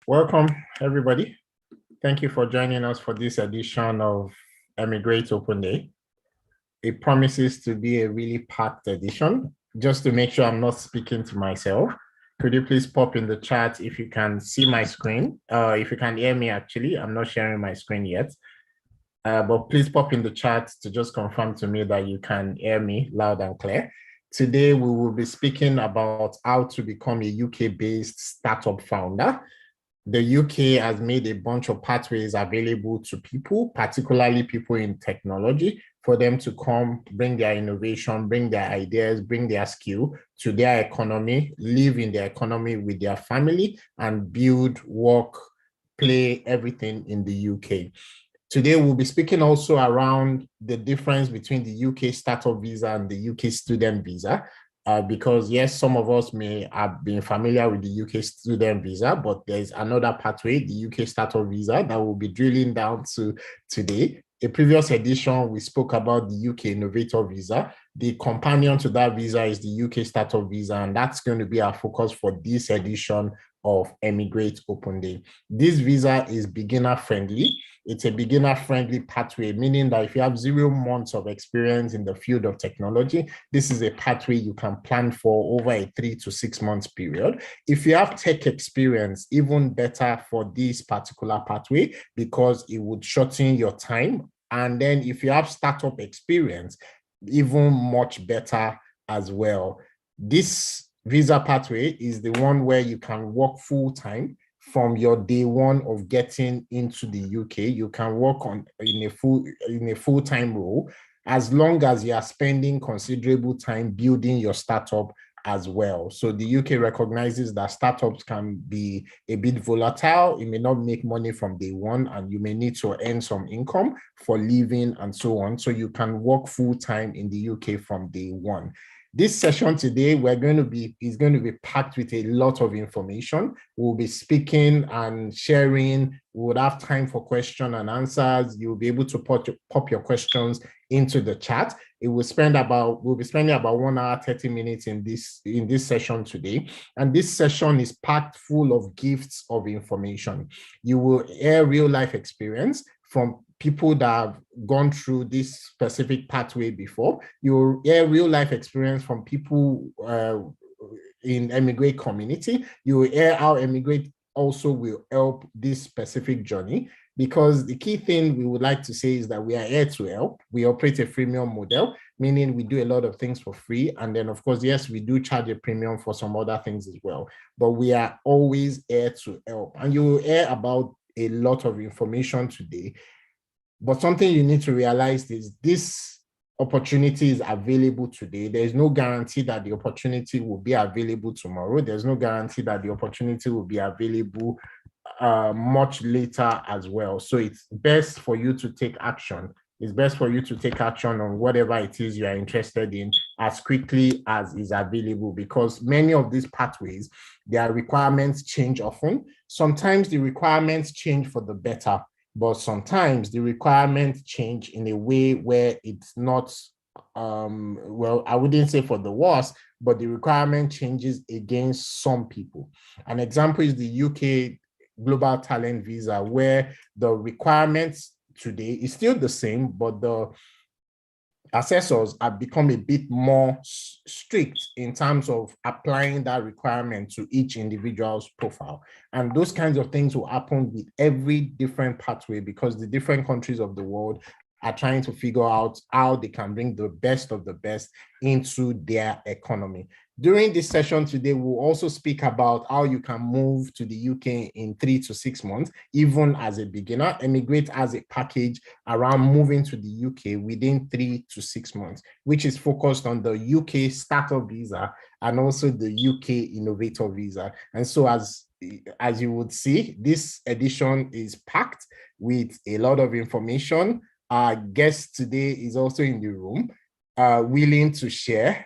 Welcome, everybody. Thank you for joining us for this edition of eMigr8 Open Day. It promises to be a really packed edition. Just to make sure I'm not speaking to myself, could you please pop in the chat if you can see my screen? If you can hear me, actually, I'm not sharing my screen yet. But please pop in the chat to just confirm to me that you can hear me loud and clear. Today, we will be speaking about how to become a UK-based startup founder. The UK has made a bunch of pathways available to people, particularly people in technology, for them to come, bring their innovation, bring their ideas, bring their skill to their economy, live in their economy with their family, and build, work, play, everything in the UK. Today, we'll be speaking also around the difference between the UK startup visa and the UK student visa. Because yes, some of us may have been familiar with the UK student visa, but there's another pathway, the UK startup visa, that we'll be drilling down to today. A previous edition, we spoke about the UK innovator visa. The companion to that visa is the UK startup visa, and that's going to be our focus for this edition of eMigr8 Open Day. This visa is beginner friendly. It's a beginner-friendly pathway, meaning that if you have 0 months of experience in the field of technology, this is a pathway you can plan for over a 3 to 6 months period. If you have tech experience, even better for this particular pathway, because it would shorten your time. And then if you have startup experience, even much better as well. This visa pathway is the one where you can work full-time. From your day one of getting into the UK, you can work in a full-time role as long as you are spending considerable time building your startup as well. So the UK recognizes that startups can be a bit volatile. You may not make money from day one, and you may need to earn some income for living and so on. So you can work full-time in the UK from day one. This session today, is going to be packed with a lot of information. We'll be speaking and sharing. We would have time for question and answers. You'll be able to pop your questions into the chat. We'll be spending about 1 hour, 30 minutes in this session today. And this session is packed full of gifts of information. You will hear real life experience from people that have gone through this specific pathway before. You'll hear real life experience from people in eMigr8 community. You will hear how eMigr8 also will help this specific journey, because the key thing we would like to say is that we are here to help. We operate a freemium model, meaning we do a lot of things for free. And then, of course, yes, we do charge a premium for some other things as well. But we are always here to help. And you will hear about a lot of information today. But something you need to realize is this opportunity is available today. There's no guarantee that the opportunity will be available tomorrow. There's no guarantee that the opportunity will be available much later as well. So it's best for you to take action. It's best for you to take action on whatever it is you are interested in as quickly as is available, because many of these pathways, their requirements change often. Sometimes the requirements change for the better, but sometimes the requirements change in a way where it's not, well, I wouldn't say for the worst, but the requirement changes against some people. An example is the UK Global Talent Visa, where the requirements today is still the same, but the assessors have become a bit more strict in terms of applying that requirement to each individual's profile. And those kinds of things will happen with every different pathway, because the different countries of the world are trying to figure out how they can bring the best of the best into their economy. During this session today, we'll also speak about how you can move to the UK in 3 to 6 months, even as a beginner. eMigr8 has a package around moving to the UK within 3 to 6 months, which is focused on the UK startup visa and also the UK innovator visa. And so as you would see, this edition is packed with a lot of information. Our guest today is also in the room, willing to share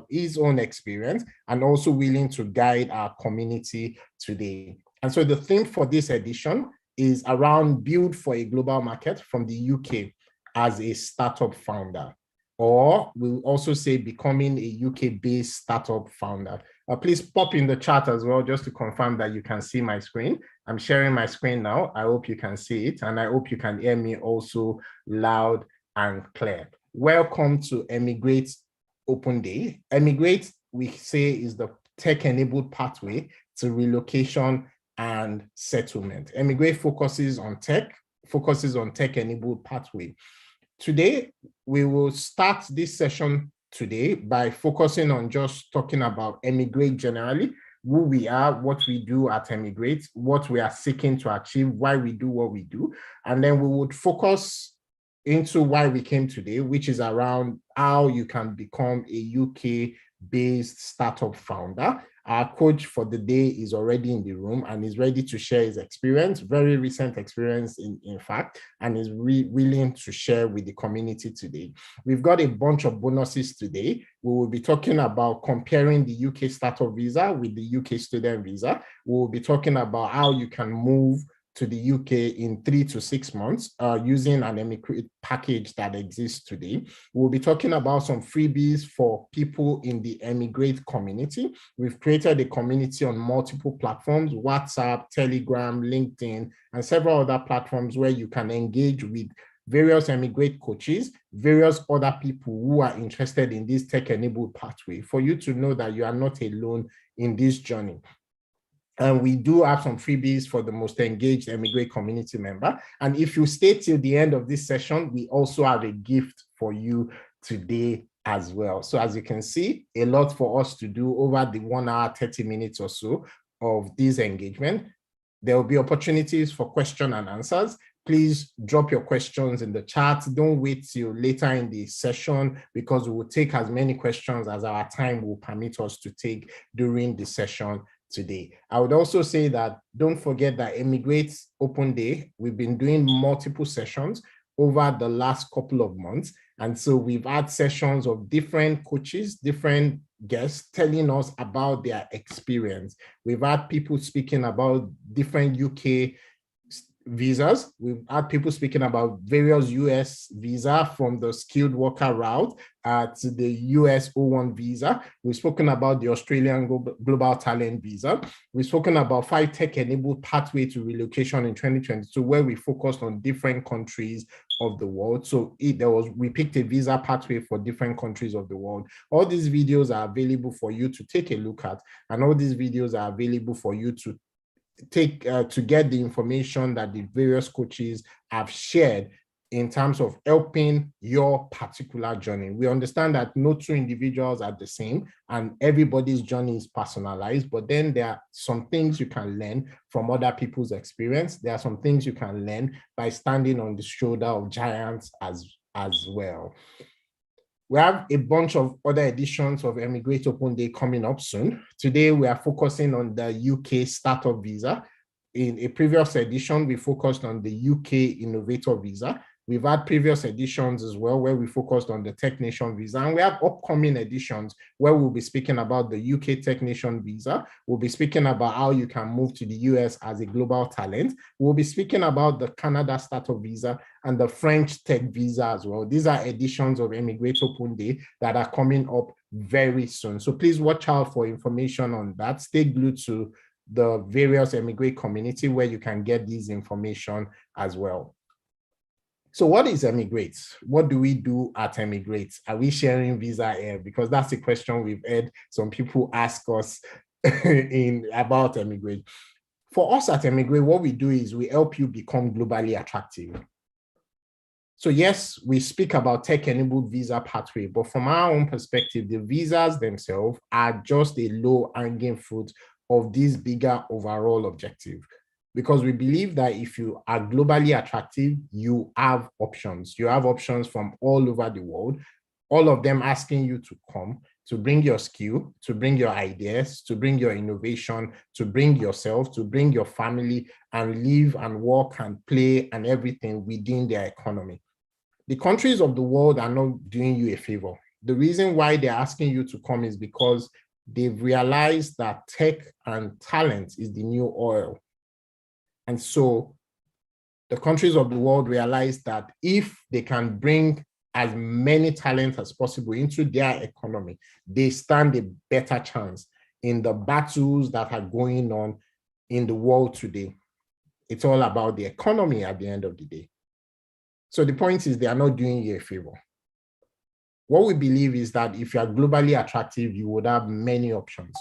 his own experience, and also willing to guide our community today. And so the theme for this edition is around build for a global market from the UK as a startup founder, or we'll also say becoming a UK-based startup founder. Please pop in the chat as well, just to confirm that you can see my screen. I'm sharing my screen now. I hope you can see it, and I hope you can hear me also loud and clear. Welcome to eMigr8 Open Day. eMigr8, we say, is the tech-enabled pathway to relocation and settlement. eMigr8 focuses on tech-enabled pathway. Today, we will start this session today by focusing on just talking about eMigr8 generally, who we are, what we do at eMigr8, what we are seeking to achieve, why we do what we do. And then we would focus into why we came today, which is around how you can become a UK-based startup founder. Our coach for the day is already in the room and is ready to share his experience, very recent experience in fact, and is willing to share with the community today. We've got a bunch of bonuses today. We will be talking about comparing the UK startup visa with the UK student visa. We will be talking about how you can move to the UK in 3 to 6 months using an eMigr8 package that exists today. We'll be talking about some freebies for people in the eMigr8 community. We've created a community on multiple platforms: WhatsApp, Telegram, LinkedIn, and several other platforms where you can engage with various eMigr8 coaches, various other people who are interested in this tech-enabled pathway, for you to know that you are not alone in this journey. And we do have some freebies for the most engaged eMigr8 community member. And if you stay till the end of this session, we also have a gift for you today as well. So as you can see, a lot for us to do over the 1 hour, 30 minutes or so of this engagement. There will be opportunities for question and answers. Please drop your questions in the chat. Don't wait till later in the session, because we will take as many questions as our time will permit us to take during the session today. I would also say that don't forget that eMigr8 Open Day, we've been doing multiple sessions over the last couple of months. And so we've had sessions of different coaches, different guests telling us about their experience. We've had people speaking about different UK visas. We've had people speaking about various US visa, from the skilled worker route to the US O1 visa. We've spoken about the Australian global talent visa. We've spoken about 5 tech-enabled pathway to relocation in 2022, where we focused on different countries of the world. So we picked a visa pathway for different countries of the world. All these videos are available for you to take a look at, and all these videos are available for you to take to get the information that the various coaches have shared in terms of helping your particular journey. We understand that no two individuals are the same and everybody's journey is personalized, but then there are some things you can learn from other people's experience. There are some things you can learn by standing on the shoulder of giants as well. We have a bunch of other editions of eMigr8 Open Day coming up soon. Today, we are focusing on the UK startup visa. In a previous edition, we focused on the UK innovator visa. We've had previous editions as well where we focused on the Technician visa, and we have upcoming editions where we'll be speaking about the UK Technician visa. We'll be speaking about how you can move to the US as a global talent. We'll be speaking about the Canada startup visa and the French tech visa as well. These are editions of eMigr8 Open Day that are coming up very soon. So please watch out for information on that. Stay glued to the various eMigr8 community where you can get this information as well. So what is eMigr8? What do we do at eMigr8? Are we sharing visa air? Because that's a question we've heard some people ask us about eMigr8. For us at eMigr8, what we do is we help you become globally attractive. So yes, we speak about tech-enabled visa pathway, but from our own perspective, the visas themselves are just a low-hanging fruit of this bigger overall objective. Because we believe that if you are globally attractive, you have options. You have options from all over the world, all of them asking you to come, to bring your skill, to bring your ideas, to bring your innovation, to bring yourself, to bring your family, and live and work and play and everything within their economy. The countries of the world are not doing you a favor. The reason why they're asking you to come is because they've realized that tech and talent is the new oil. And so the countries of the world realize that if they can bring as many talents as possible into their economy, they stand a better chance in the battles that are going on in the world today. It's all about the economy at the end of the day. So the point is, they are not doing you a favor. What we believe is that if you are globally attractive, you would have many options.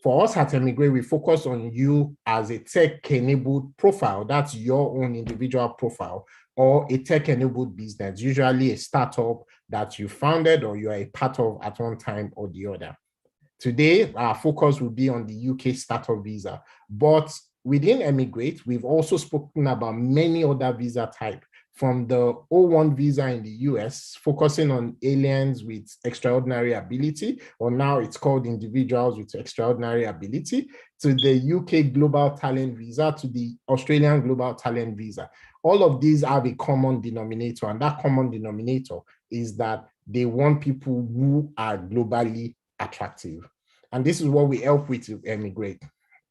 For us at eMigr8, we focus on you as a tech-enabled profile. That's your own individual profile, or a tech-enabled business, usually a startup that you founded or you are a part of at one time or the other. Today, our focus will be on the UK startup visa, but within eMigr8, we've also spoken about many other visa types, from the O1 visa in the US, focusing on aliens with extraordinary ability, or now it's called individuals with extraordinary ability, to the UK Global Talent Visa, to the Australian Global Talent Visa. All of these have a common denominator, and that common denominator is that they want people who are globally attractive. And this is what we help with eMigr8.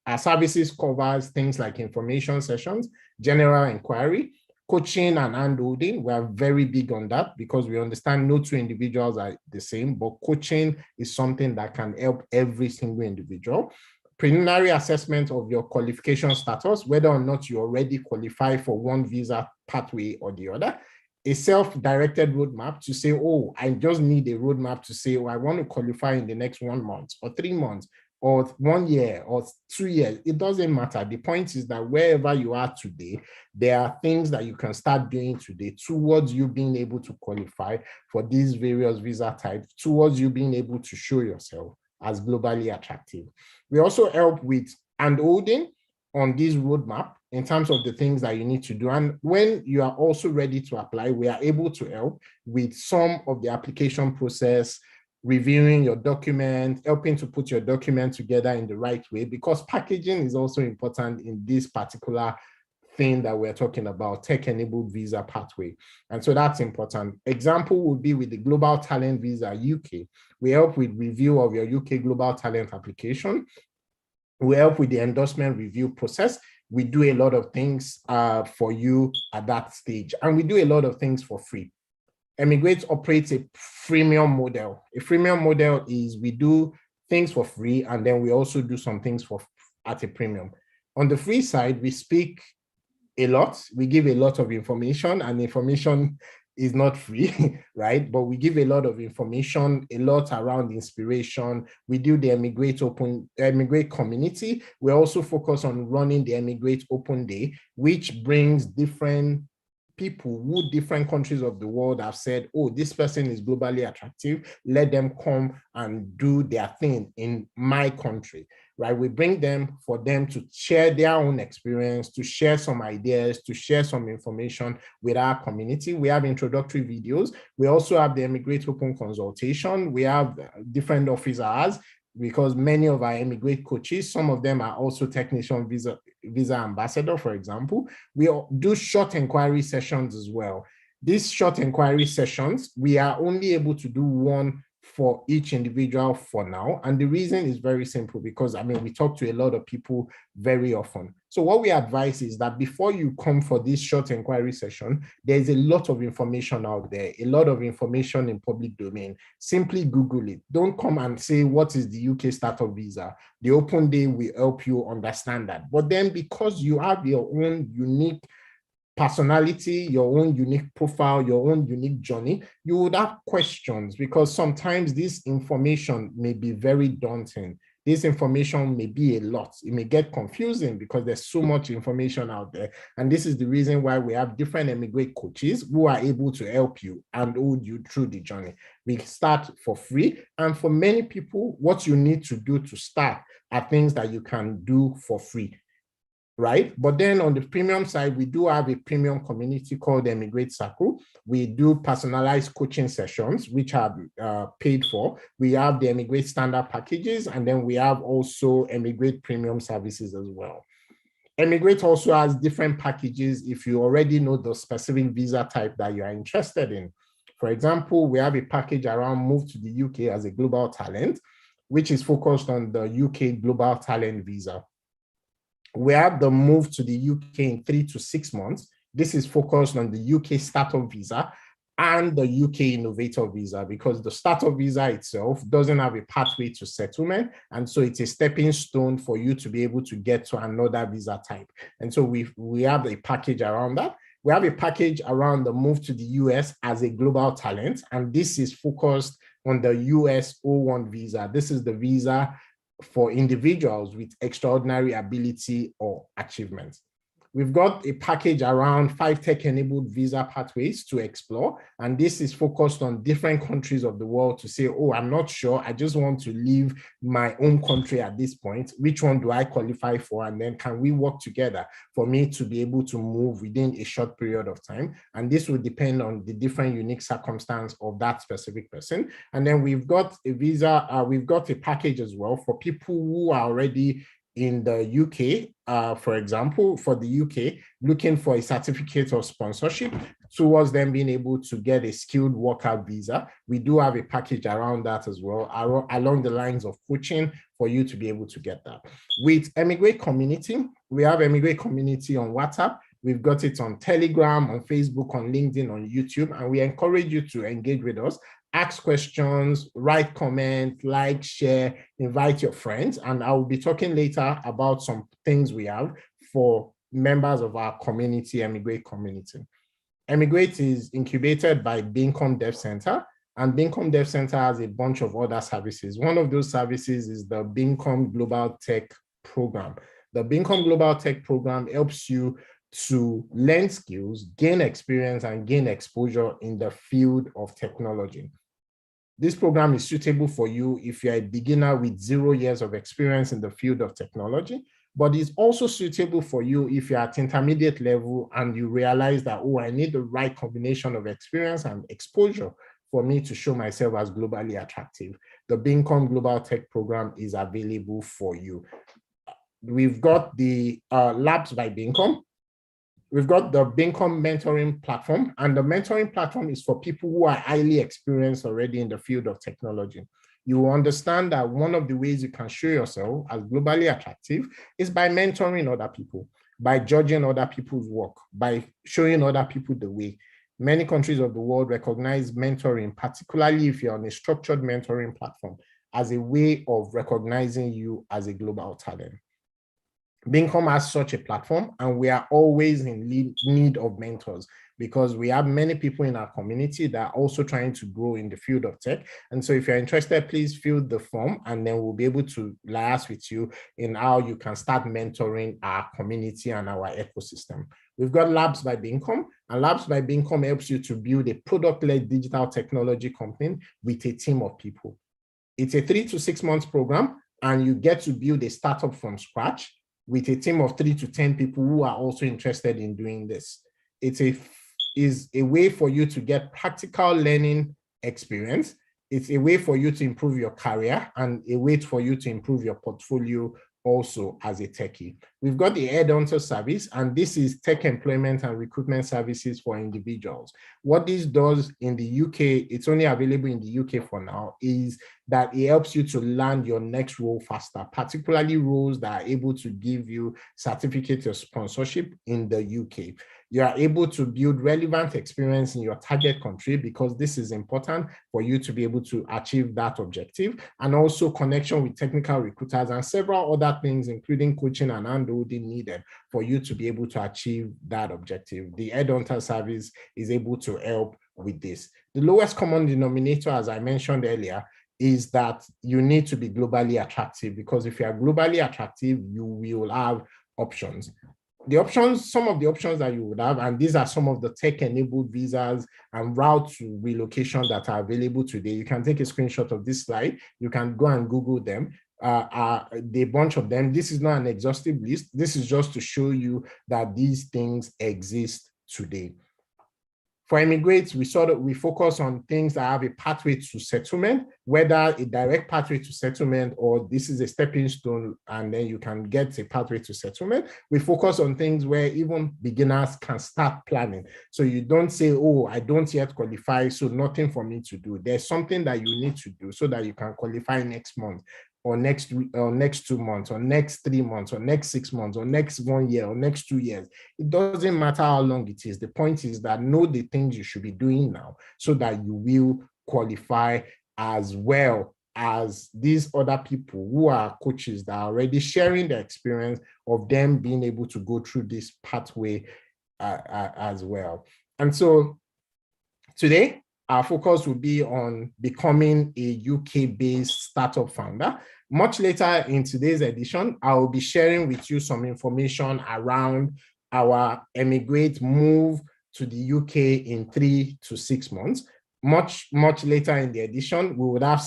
Our services covers things like information sessions, general inquiry, coaching and handholding. We are very big on that because we understand no two individuals are the same, but coaching is something that can help every single individual. Preliminary assessment of your qualification status, whether or not you already qualify for one visa pathway or the other. A self-directed roadmap to say, oh, I just need a roadmap to say, oh, I want to qualify in the next 1 month or 3 months or 1 year or 2 years. It doesn't matter. The point is that wherever you are today, there are things that you can start doing today towards you being able to qualify for these various visa types, towards you being able to show yourself as globally attractive. We also help with handholding on this roadmap in terms of the things that you need to do. And when you are also ready to apply, we are able to help with some of the application process, reviewing your document, helping to put your document together in the right way, because packaging is also important in this particular thing that we're talking about, tech-enabled visa pathway. And so that's important. Example would be with the Global Talent Visa UK. We help with review of your UK Global Talent application. We help with the endorsement review process. We do a lot of things for you at that stage, and we do a lot of things for free. eMigr8 operates a freemium model. A freemium model is we do things for free, and then we also do some things at a premium. On the free side, we speak a lot. We give a lot of information, and information is not free, right? But we give a lot of information, a lot around inspiration. We do the eMigr8 community. We also focus on running the eMigr8 Open Day, which brings different people who different countries of the world have said, oh, this person is globally attractive. Let them come and do their thing in my country, right? We bring them for them to share their own experience, to share some ideas, to share some information with our community. We have introductory videos. We also have the eMigr8 Open Consultation. We have different office hours, because many of our eMigr8 coaches, some of them are also technician visa ambassador, for example. We do short inquiry sessions as well. These short inquiry sessions, we are only able to do one for each individual for now. And the reason is very simple, because we talk to a lot of people very often. So what we advise is that before you come for this short inquiry session, there's a lot of information out there, a lot of information in public domain. Simply Google it. Don't come and say, what is the UK startup visa? The Open Day will help you understand that. But then, because you have your own unique personality, your own unique profile, your own unique journey, you would have questions, because sometimes this information may be very daunting. This information may be a lot. It may get confusing because there's so much information out there. And this is the reason why we have different eMigr8 coaches who are able to help you and hold you through the journey. We start for free. And for many people, what you need to do to start are things that you can do for free, right? But then on the premium side, we do have a premium community called the eMigr8 Circle. We do personalized coaching sessions, which are paid for. We have the eMigr8 standard packages, and then we have also eMigr8 premium services as well. eMigr8 also has different packages if you already know the specific visa type that you are interested in. For example, we have a package around move to the UK as a global talent, which is focused on the UK Global Talent Visa. We have the move to the UK in 3 to 6 months. This is focused on the UK startup visa. and the UK Innovator Visa, because the starter visa itself doesn't have a pathway to settlement. And so it's a stepping stone for you to be able to get to another visa type. And so we have a package around that. We have a package around the move to the US as a global talent. And this is focused on the US O1 visa. This is the visa for individuals with extraordinary ability or achievements. We've got a package around 5 tech-enabled visa pathways to explore, and this is focused on different countries of the world to say, oh, I'm not sure, I just want to leave my own country at this point. Which one do I qualify for? And then can we work together for me to be able to move within a short period of time? And this will depend on the different unique circumstance of that specific person. And then we've got a visa, we've got a package as well for people who are already in the UK, for example, for the UK, looking for a certificate of sponsorship towards them being able to get a skilled worker visa. We do have a package around that as well, along the lines of coaching for you to be able to get that. With eMigr8 community, we have eMigr8 community on WhatsApp. We've got it on Telegram, on Facebook, on LinkedIn, on YouTube, and we encourage you to engage with us. Ask questions, write comment, like, share, invite your friends. And I will be talking later about some things we have for members of our community, eMigr8 community. eMigr8 is incubated by Bincom Dev Center, and Bincom Dev Center has a bunch of other services. One of those services is the Bincom Global Tech Program. The Bincom Global Tech Program helps you to learn skills, gain experience, and gain exposure in the field of technology. This program is suitable for you if you're a beginner with 0 years of experience in the field of technology, but it's also suitable for you if you're at intermediate level and you realize that, oh, I need the right combination of experience and exposure for me to show myself as globally attractive. The Bincom Global Tech Program is available for you. We've got the Labs by Bincom. We've got the Bincom mentoring platform, and the mentoring platform is for people who are highly experienced already in the field of technology. You will understand that one of the ways you can show yourself as globally attractive is by mentoring other people, by judging other people's work, by showing other people the way. Many countries of the world recognize mentoring, particularly if you're on a structured mentoring platform, as a way of recognizing you as a global talent. Bincom has such a platform, and we are always in need of mentors because we have many people in our community that are also trying to grow in the field of tech. And so if you're interested, please fill the form, and then we'll be able to liaise with you in how you can start mentoring our community and our ecosystem. We've got Labs by Bincom, and Labs by Bincom helps you to build a product-led digital technology company with a team of people. It's a 3 to 6 months program, and you get to build a startup from scratch with a team of 3 to 10 people who are also interested in doing this. It is a way for you to get practical learning experience. It's a way for you to improve your career and a way for you to improve your portfolio also as a techie. We've got the Headhunter service, and this is tech employment and recruitment services for individuals. What this does in the UK, it's only available in the UK for now, is that it helps you to land your next role faster, particularly roles that are able to give you certificate of sponsorship in the UK. You are able to build relevant experience in your target country because this is important for you to be able to achieve that objective, and also connection with technical recruiters and several other things, including coaching and handholding needed for you to be able to achieve that objective. The Headhunter service is able to help with this. The lowest common denominator, as I mentioned earlier, is that you need to be globally attractive, because if you are globally attractive, you will have options. The options, some of the options that you would have, and these are some of the tech-enabled visas and route to relocation that are available today. You can take a screenshot of this slide. You can go and Google them. The bunch of them. This is not an exhaustive list. This is just to show you that these things exist today. For eMigr8, we focus on things that have a pathway to settlement, whether a direct pathway to settlement or this is a stepping stone and then you can get a pathway to settlement. We focus on things where even beginners can start planning. So you don't say, oh, I don't yet qualify, so nothing for me to do. There's something that you need to do so that you can qualify next month. or next week, or next 2 months, or next 3 months, or next 6 months, or next 1 year, or next 2 years. It doesn't matter how long it is. The point is that know the things you should be doing now so that you will qualify as well as these other people who are coaches that are already sharing the experience of them being able to go through this pathway as well. And so today, our focus will be on becoming a UK-based startup founder. Much later in today's edition, I will be sharing with you some information around our eMigr8 move to the UK in 3 to 6 months. Much later in the edition, we would have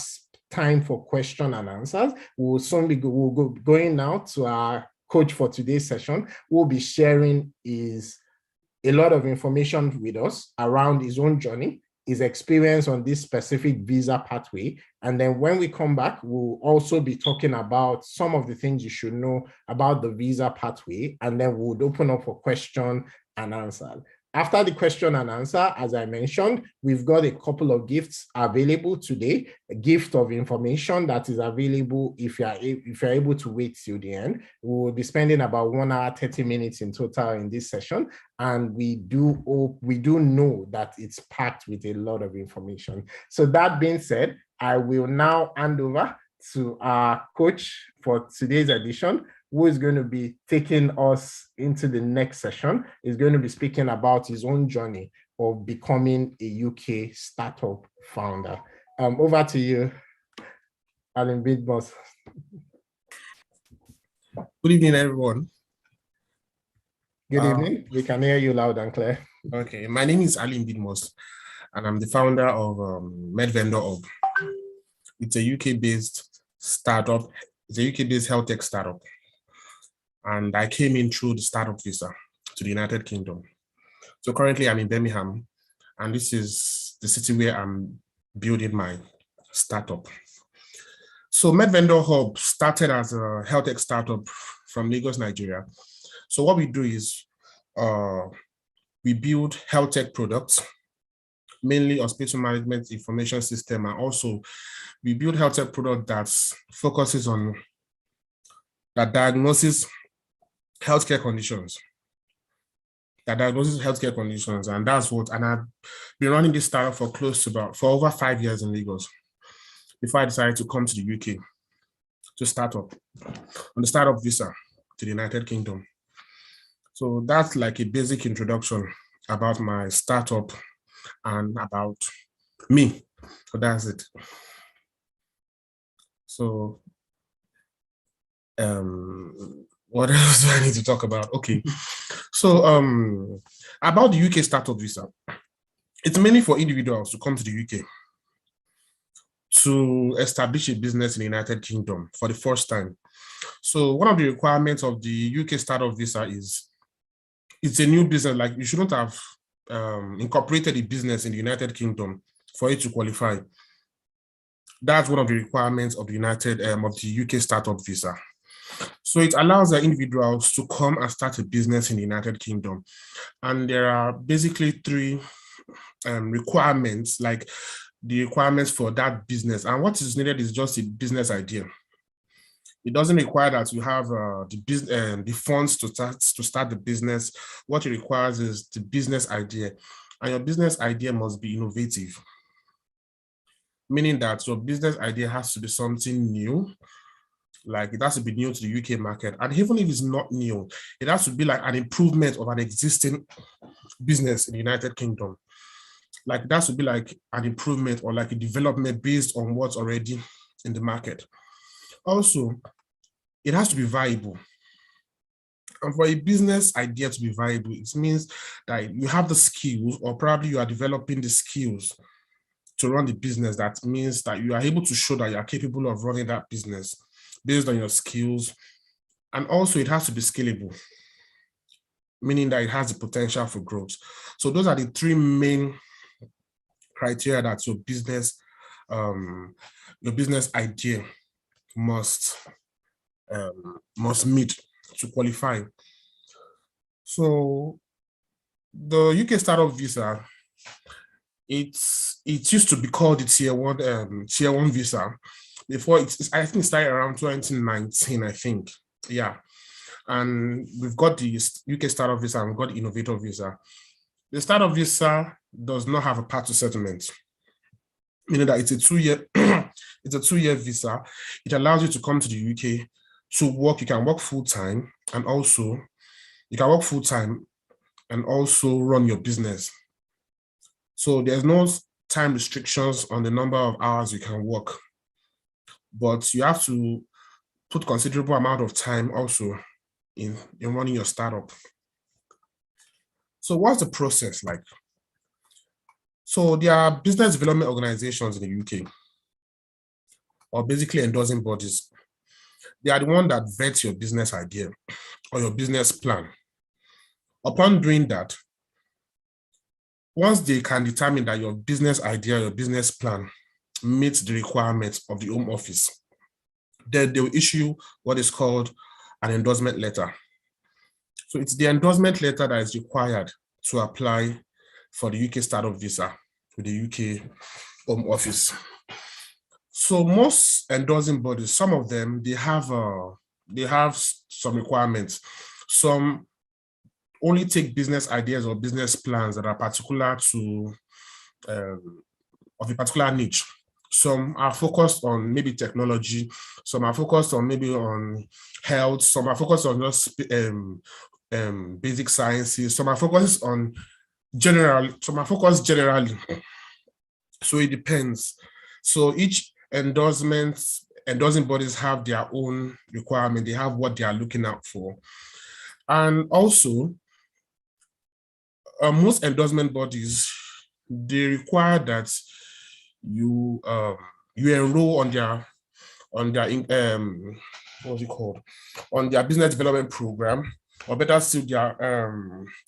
time for question and answers. We will soon be going now to our coach for today's session. We'll be sharing a lot of information with us around his own journey, his experience on this specific visa pathway. And then when we come back, we'll also be talking about some of the things you should know about the visa pathway. And then we'll open up for question and answer. After the question and answer, as I mentioned, we've got a couple of gifts available today. A gift of information that is available if you're able to wait till the end. We will be spending about 1 hour, 30 minutes in total in this session. And we do know that it's packed with a lot of information. So that being said, I will now hand over to our coach for today's edition, who is going to be taking us into the next session. Is going to be speaking about his own journey of becoming a UK startup founder. Over to you, Alim Bidmus. Good evening, everyone. Good evening. We can hear you loud and clear. Okay, my name is Alim Bidmus, and I'm the founder of MedVendor. It's a UK-based startup. It's a UK-based health tech startup. And I came in through the startup visa to the United Kingdom. So currently I'm in Birmingham, and this is the city where I'm building my startup. So MedVendor Hub started as a health tech startup from Lagos, Nigeria. So what we do is we build health tech products, mainly hospital management information system, and also we build health tech product that focuses on that diagnosis healthcare conditions. And that's what, and I've been running this startup for over 5 years in Lagos before I decided to come to the UK to start up on the startup visa to the United Kingdom. So that's like a basic introduction about my startup and about me. So that's it. So, what else do I need to talk about? Okay, so about the UK startup visa, it's mainly for individuals to come to the UK to establish a business in the United Kingdom for the first time. So one of the requirements of the UK startup visa is it's a new business. Like you shouldn't have incorporated a business in the United Kingdom for it to qualify. That's one of the requirements of the UK startup visa. So it allows the individuals to come and start a business in the United Kingdom. And there are basically 3 requirements, like the requirements for that business. And what is needed is just a business idea. It doesn't require that you have the funds to start the business. What it requires is the business idea. And your business idea must be innovative, meaning that your business idea has to be something new. Like it has to be new to the UK market. And even if it's not new, it has to be like an improvement of an existing business in the United Kingdom. Like that should be like an improvement or like a development based on what's already in the market. Also, it has to be viable. And for a business idea to be viable, it means that you have the skills, or probably you are developing the skills to run the business. That means that you are able to show that you are capable of running that business based on your skills. And also it has to be scalable, meaning that it has the potential for growth. So those are the 3 main criteria that your business idea must meet to qualify. So the UK startup visa, it used to be called the tier one visa, before I think it started around 2019, I think. Yeah. And we've got the UK startup visa and we've got the innovator visa. The startup visa does not have a path to settlement, meaning that it's a 2-year it's a 2-year visa. It allows you to come to the UK to work. You can work full-time and also run your business. So there's no time restrictions on the number of hours you can work, but you have to put considerable amount of time also in running your startup. So what's the process like? So there are business development organizations in the UK, or basically endorsing bodies. They are the one that vets your business idea or your business plan. Upon doing that, once they can determine that your business idea, your business plan meets the requirements of the Home Office, then they will issue what is called an endorsement letter. So it's the endorsement letter that is required to apply for the UK startup visa with the UK Home Office. So most endorsing bodies, some of them, they have some requirements. Some only take business ideas or business plans that are particular to of a particular niche. Some are focused on maybe technology, some are focused on maybe on health, some are focused on just basic sciences, some are focused on generally. So it depends. So each endorsing bodies have their own requirement. They have what they are looking out for. And also, most endorsement bodies, they require that you enroll on their what's it called, on their business development program, or better still, their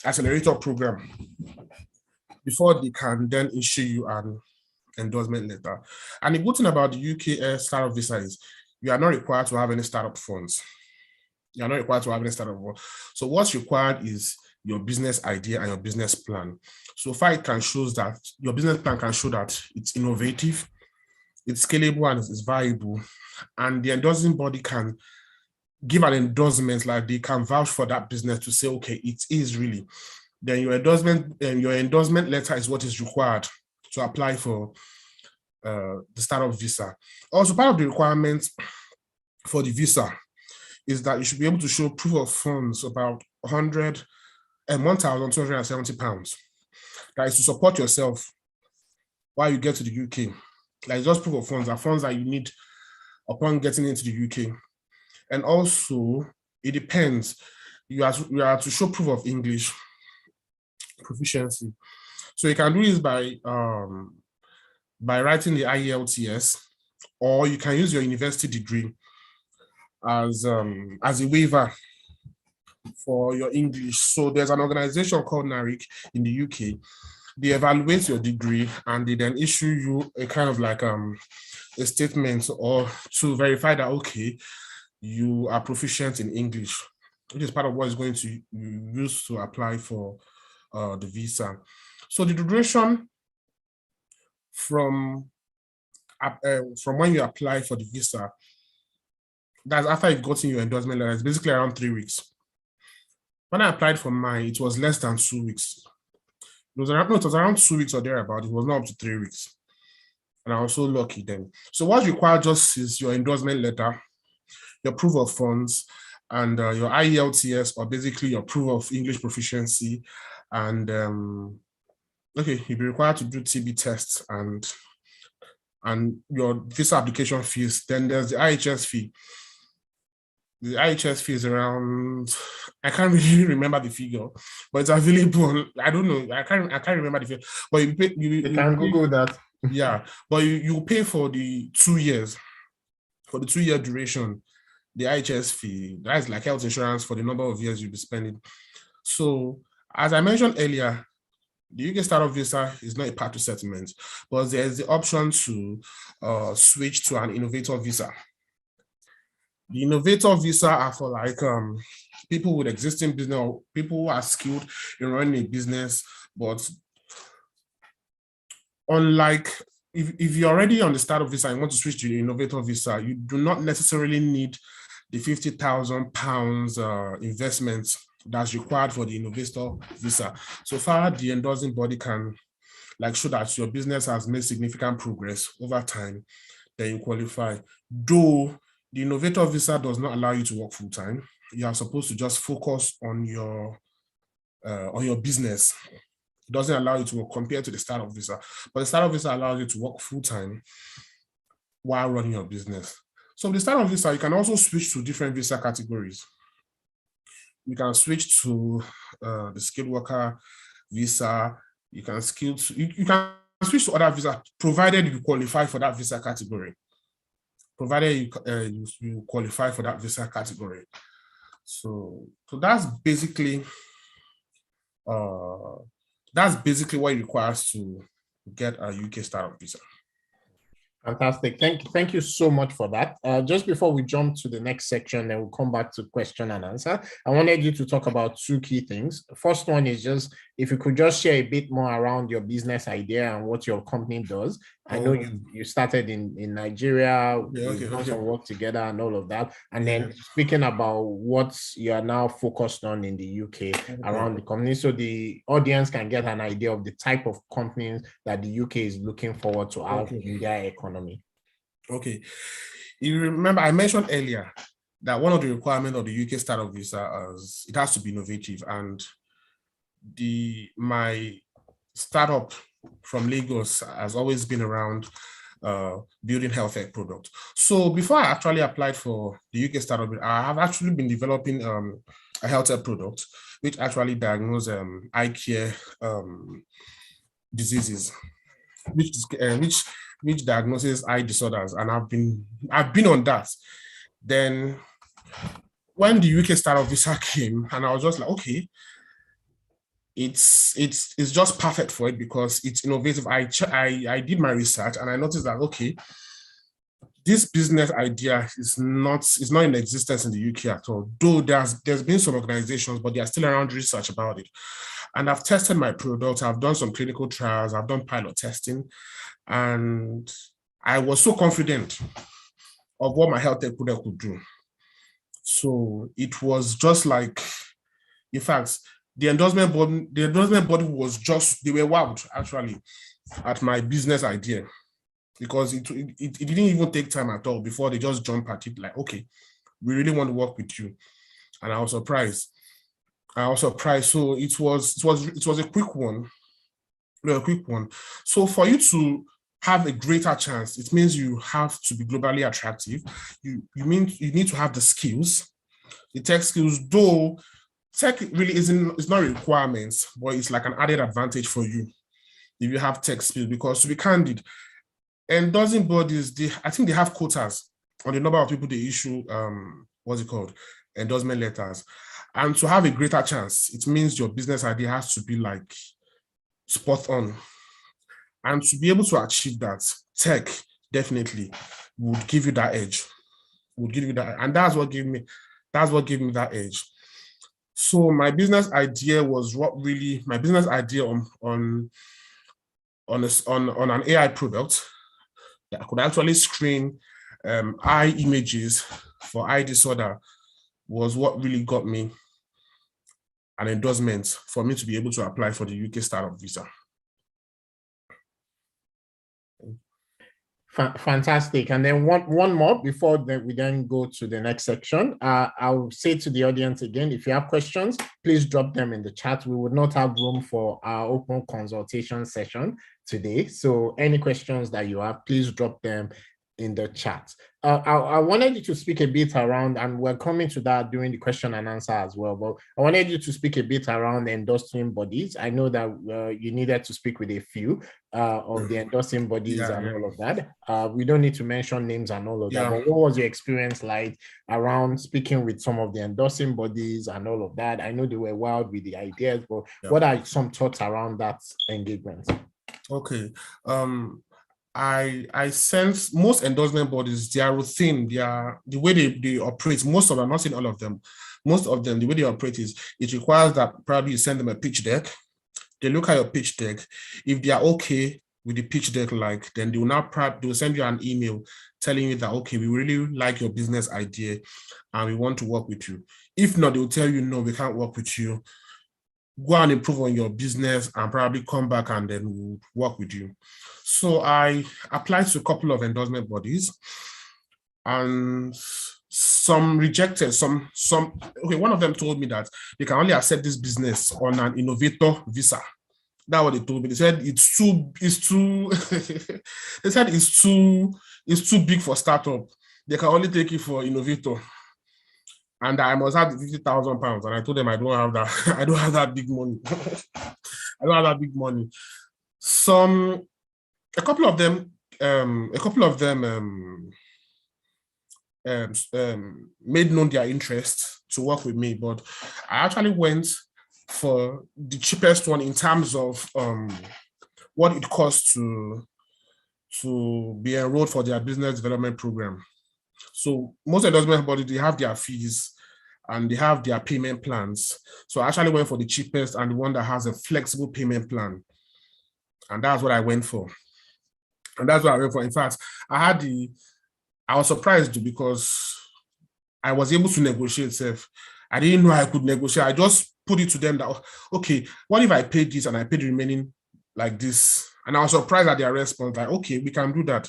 accelerator program, before they can then issue you an endorsement letter. And the good thing about the UK startup visa is you are not required to have any startup funds. You are not required to have any startup funds. So what's required is your business idea and your business plan. So far, it can show that your business plan can show that it's innovative, it's scalable, and it's viable. And the endorsing body can give an endorsement, like they can vouch for that business to say, okay, it is really. Then your endorsement letter is what is required to apply for the startup visa. Also, part of the requirements for the visa is that you should be able to show proof of funds about £1,270. That is to support yourself while you get to the UK. Like just proof of funds are funds that you need upon getting into the UK. And also, it depends. You are to show proof of English proficiency. So you can do this by writing the IELTS, or you can use your university degree as a waiver for your English. So there's an organization called NARIC in the UK. They evaluate your degree and they then issue you a kind of like a statement or to verify that, okay, you are proficient in English, which is part of what is going to use to apply for the visa. So the duration from when you apply for the visa, that's after you've gotten your endorsement letter, it's basically around 3 weeks. When I applied for mine, it was less than 2 weeks. It was around 2 weeks or thereabout. It was not up to 3 weeks. And I was so lucky then. So what's required just is your endorsement letter, your proof of funds, and your IELTS, or basically your proof of English proficiency. And okay, you'll be required to do TB tests and your visa application fees. Then there's the IHS fee. The IHS fee is around, I can't really remember the figure, but it's available. I don't know. I can't remember the figure. But you can Google that. Yeah, but you pay for the 2 years, for the 2-year duration, the IHS fee. That is like health insurance for the number of years you'll be spending. So as I mentioned earlier, the UK startup visa is not a path to settlement, but there's the option to switch to an innovator visa. The innovator visa are for like people with existing business, or people who are skilled in running a business, but unlike if you're already on the startup visa and want to switch to the innovator visa, you do not necessarily need the £50,000 investment that's required for the innovator visa. So far, the endorsing body can show that your business has made significant progress over time, then you qualify. Though the innovator visa does not allow you to work full time, you are supposed to just focus on your business. It doesn't allow you to work compared to the startup visa, but the startup visa allows you to work full time while running your business. So the startup visa, you can also switch to different visa categories. You can switch to the skilled worker visa. You can switch to other visas, provided you qualify for that visa category. Provided you qualify for that visa category. So that's basically what it requires to get a UK startup visa. Fantastic. Thank you so much for that. Just before we jump to the next section, then we'll come back to question and answer. I wanted you to talk about two key things. First one is just if you could just share a bit more around your business idea and what your company does. I know you started in Nigeria, we've done some work together and all of that. And then speaking about what you are now focused on in the UK around the company, so the audience can get an idea of the type of companies that the UK is looking forward to have in their economy. Okay. You remember I mentioned earlier that one of the requirements of the UK startup visa is it has to be innovative, and my startup from Lagos has always been around building healthcare products. So before I actually applied for the UK startup, I have actually been developing a healthcare product which actually diagnoses eye care diseases, which diagnoses eye disorders, and I've been on that. Then when the UK startup visa came, and I was just like, okay, it's just perfect for it because it's innovative. I did my research and I noticed that, okay, this business idea is not in existence in the UK at all. Though there's been some organizations, but they are still around research about it. And I've tested my product. I've done some clinical trials. I've done pilot testing, and I was so confident of what my health tech product could do. So it was just like, in fact, the endorsement body was just, they were wowed actually at my business idea, because it didn't even take time at all before they just jumped at it like, okay, we really want to work with you. And I was surprised. So it was a quick one. So for you to have a greater chance, it means you have to be globally attractive. You need to have the skills, the tech skills, though tech really it's not a requirement, but it's like an added advantage for you if you have tech skills, because to be candid, endorsing bodies, I think they have quotas on the number of people they issue, endorsement letters. And to have a greater chance, it means your business idea has to be like spot on. And to be able to achieve that, tech definitely would give you that edge. And that's what gave me that edge. So my business idea was on an AI product that could actually screen eye images for eye disorder was what really got me an endorsement for me to be able to apply for the UK startup visa. Fantastic. And then one more before we then go to the next section. I'll say to the audience again, if you have questions, please drop them in the chat. We would not have room for our open consultation session today. So any questions that you have, please drop them in the chat. I wanted you to speak a bit around, and we're coming to that during the question and answer as well, but I wanted you to speak a bit around endorsing bodies. I know that you needed to speak with a few of the endorsing bodies and all of that. We don't need to mention names and all of that, but what was your experience like around speaking with some of the endorsing bodies and all of that? I know they were wild with the ideas, but what are some thoughts around that engagement? Okay. I sense most endorsement bodies, their routine, the way they operate, most of them, not saying all of them, most of them, the way they operate is, it requires that probably you send them a pitch deck. They look at your pitch deck. If they are okay with the pitch deck, like, then they will now they will send you an email telling you that, okay, we really like your business idea and we want to work with you. If not, they will tell you, no, we can't work with you. Go and improve on your business and probably come back and then we'll work with you. So I applied to a couple of endorsement bodies and some rejected, okay, one of them told me that they can only accept this business on an innovator visa. That's what they told me. They said it's too they said it's too big for startup. They can only take it for innovator. And I must have 50,000 pounds. And I told them I don't have that. I don't have that big money. I don't have that big money. A couple of them made known their interest to work with me, but I actually went for the cheapest one in terms of what it costs to be enrolled for their business development program. So most endorsement bodies, they have their fees and they have their payment plans. So I actually went for the cheapest and the one that has a flexible payment plan. And that's what I went for. And that's what I went for. In fact, I was surprised because I was able to negotiate. I didn't know I could negotiate. I just put it to them that, okay, what if I paid this and I paid the remaining like this? And I was surprised at their response, like, okay, we can do that.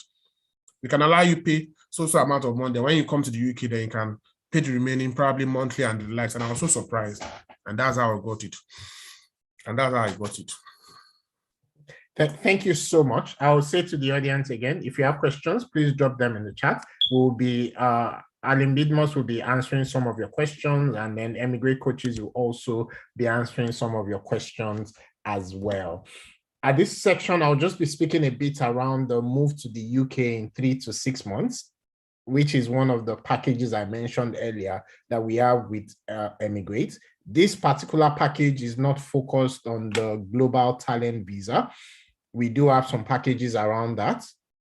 We can allow you pay so amount of money. When you come to the UK, then you can pay the remaining probably monthly and the likes. And I was so surprised. And that's how I got it. Thank you so much. I will say to the audience again, if you have questions, please drop them in the chat. We'll be, Alim Bidmus will be answering some of your questions, and then eMigr8 coaches will also be answering some of your questions as well. At this section, I'll just be speaking a bit around the move to the UK in 3 to 6 months, which is one of the packages I mentioned earlier that we have with eMigr8. This particular package is not focused on the global talent visa. We do have some packages around that.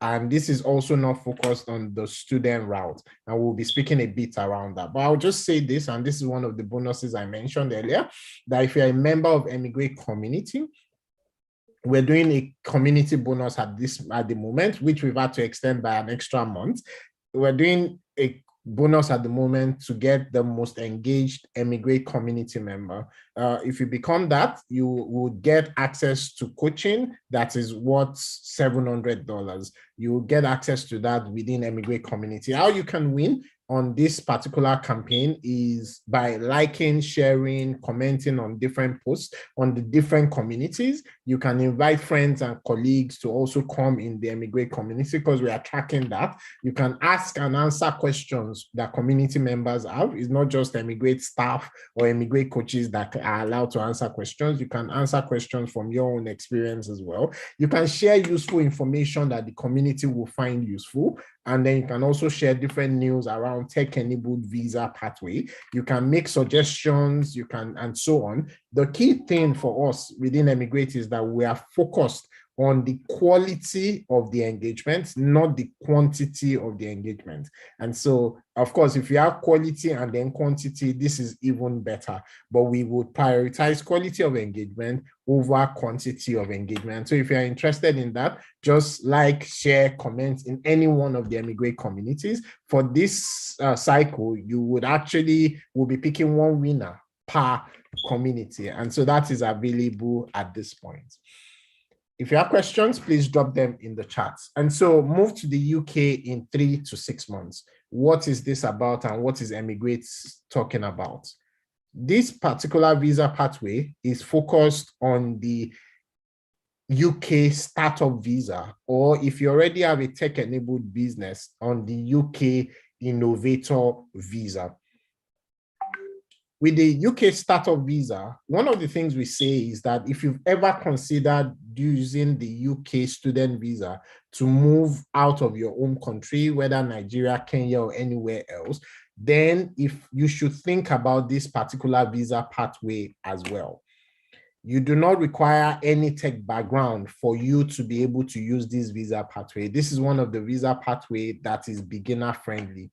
And this is also not focused on the student route. And we'll be speaking a bit around that. But I'll just say this, and this is one of the bonuses I mentioned earlier, that if you're a member of eMigr8 community, we're doing a community bonus at the moment, which we've had to extend by an extra month. We're doing a bonus at the moment to get the most engaged eMigr8 community member. If you become that, you will get access to coaching that is worth $700. You will get access to that within eMigr8 community. How you can win on this particular campaign is by liking, sharing, commenting on different posts on the different communities. You can invite friends and colleagues to also come in the eMigr8 community because we are tracking that. You can ask and answer questions that community members have. It's not just eMigr8 staff or eMigr8 coaches that are allowed to answer questions. You can answer questions from your own experience as well. You can share useful information that the community will find useful. And then you can also share different news around tech-enabled visa pathway. You can make suggestions, and so on. The key thing for us within eMigr8 is that we are focused on the quality of the engagement, not the quantity of the engagement. And so, of course, if you have quality and then quantity, this is even better. But we would prioritize quality of engagement over quantity of engagement. So if you're interested in that, just like, share, comment in any one of the eMigr8 communities. For this cycle, you will be picking one winner per community. And so that is available at this point. If you have questions, please drop them in the chat. And so move to the UK in 3 to 6 months. What is this about and what is eMigr8 talking about? This particular visa pathway is focused on the UK startup visa, or if you already have a tech-enabled business, on the UK innovator visa. With the UK startup visa, one of the things we say is that if you've ever considered using the UK student visa to move out of your home country, whether Nigeria, Kenya, or anywhere else, then if you should think about this particular visa pathway as well. You do not require any tech background for you to be able to use this visa pathway. This is one of the visa pathway that is beginner friendly.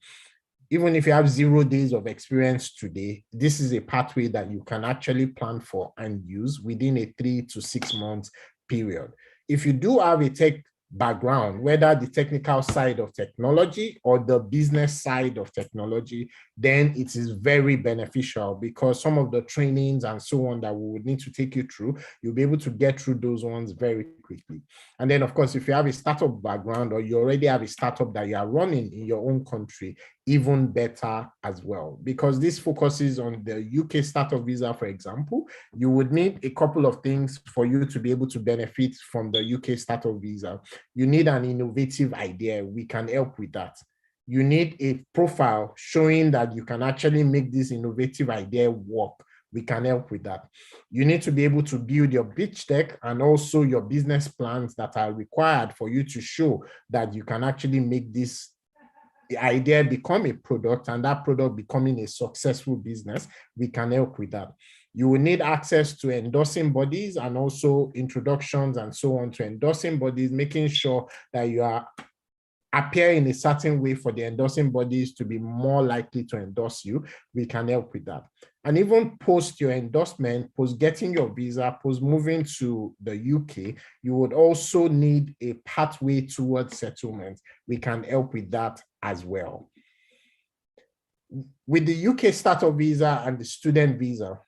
Even if you have 0 days of experience today, this is a pathway that you can actually plan for and use within a 3 to 6 months period. if you do have a tech background, whether the technical side of technology or the business side of technology, then it is very beneficial, because some of the trainings and so on that we would need to take you through, you'll be able to get through those ones very quickly. And then, of course, if you have a startup background, or you already have a startup that you are running in your own country, even better as well, because this focuses on the UK startup visa. For example, you would need a couple of things for you to be able to benefit from the UK startup visa. You need an innovative idea. We can help with that. You need a profile showing that you can actually make this innovative idea work. We can help with that. You need to be able to build your pitch deck and also your business plans that are required for you to show that you can actually make this idea become a product, and that product becoming a successful business. We can help with that. You will need access to endorsing bodies and also introductions and so on to endorsing bodies, making sure that you are appear in a certain way for the endorsing bodies to be more likely to endorse you. We can help with that. And even post your endorsement, post getting your visa, post moving to the UK, you would also need a pathway towards settlement. We can help with that as well. With the UK startup visa and the student visa,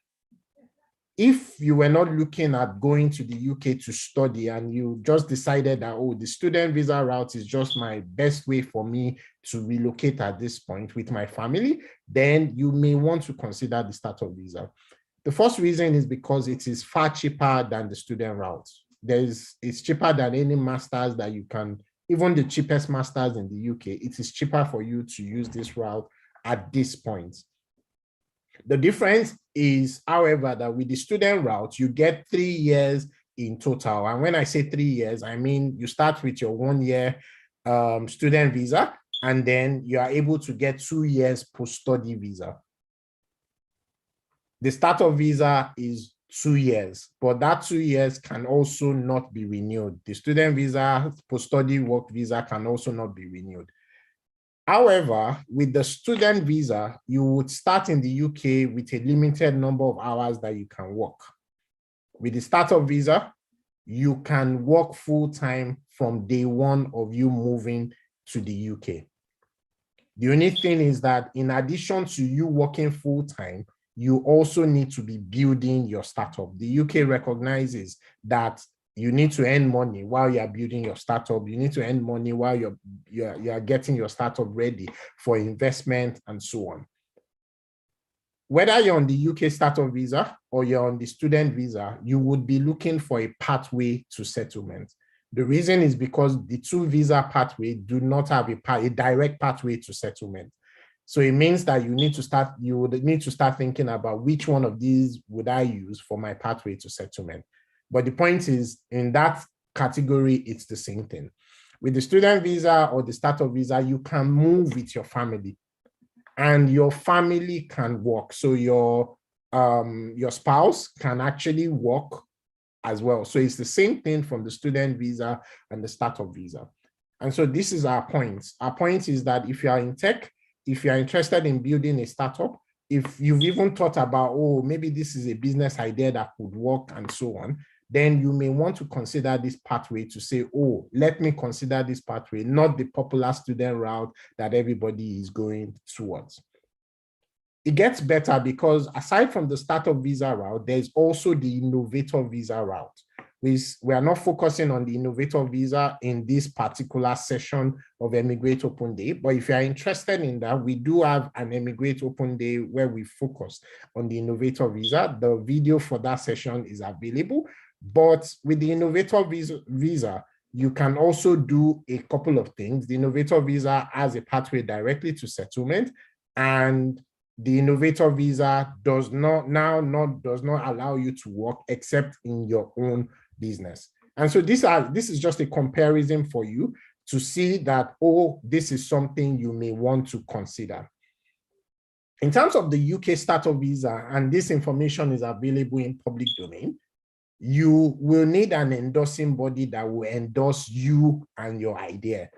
if you were not looking at going to the UK to study and you just decided that, oh, the student visa route is just my best way for me to relocate at this point with my family, then you may want to consider the startup visa. The first reason is because it is far cheaper than the student route. It's cheaper than any masters that you can, even the cheapest masters in the UK, it is cheaper for you to use this route at this point. The difference is, however, that with the student route, you get 3 years in total. And when I say 3 years, I mean you start with your 1 year student visa, and then you are able to get 2 years post-study visa. The startup visa is 2 years, but that 2 years can also not be renewed. The student visa, post-study work visa can also not be renewed. However, with the student visa, you would start in the UK with a limited number of hours that you can work. With the startup visa, you can work full-time from day one of you moving to the UK. The only thing is that in addition to you working full-time, you also need to be building your startup. The UK recognizes that you need to earn money while you're building your startup. You need to earn money while you're getting your startup ready for investment and so on. Whether you're on the UK startup visa or you're on the student visa, you would be looking for a pathway to settlement. The reason is because the two visa pathways do not have a direct pathway to settlement. So it means that you would need to start thinking about which one of these would I use for my pathway to settlement. But the point is, in that category, it's the same thing. With the student visa or the startup visa, you can move with your family, and your family can work. So your spouse can actually work as well. So it's the same thing from the student visa and the startup visa. And so this is our point. Our point is that if you are in tech, if you are interested in building a startup, if you've even thought about, oh, maybe this is a business idea that could work and so on, then you may want to consider this pathway to say, oh, let me consider this pathway, not the popular student route that everybody is going towards. It gets better because aside from the startup visa route, there's also the innovator visa route. We are not focusing on the innovator visa in this particular session of eMigr8 Open Day, but if you are interested in that, we do have an eMigr8 Open Day where we focus on the innovator visa. The video for that session is available, but with the innovator visa, you can also do a couple of things. The innovator visa has a pathway directly to settlement, and the innovator visa does not allow you to work except in your own business. And so this is just a comparison for you to see that, oh, this is something you may want to consider. In terms of the UK startup visa, and this information is available in public domain, you will need an endorsing body that will endorse you and your idea.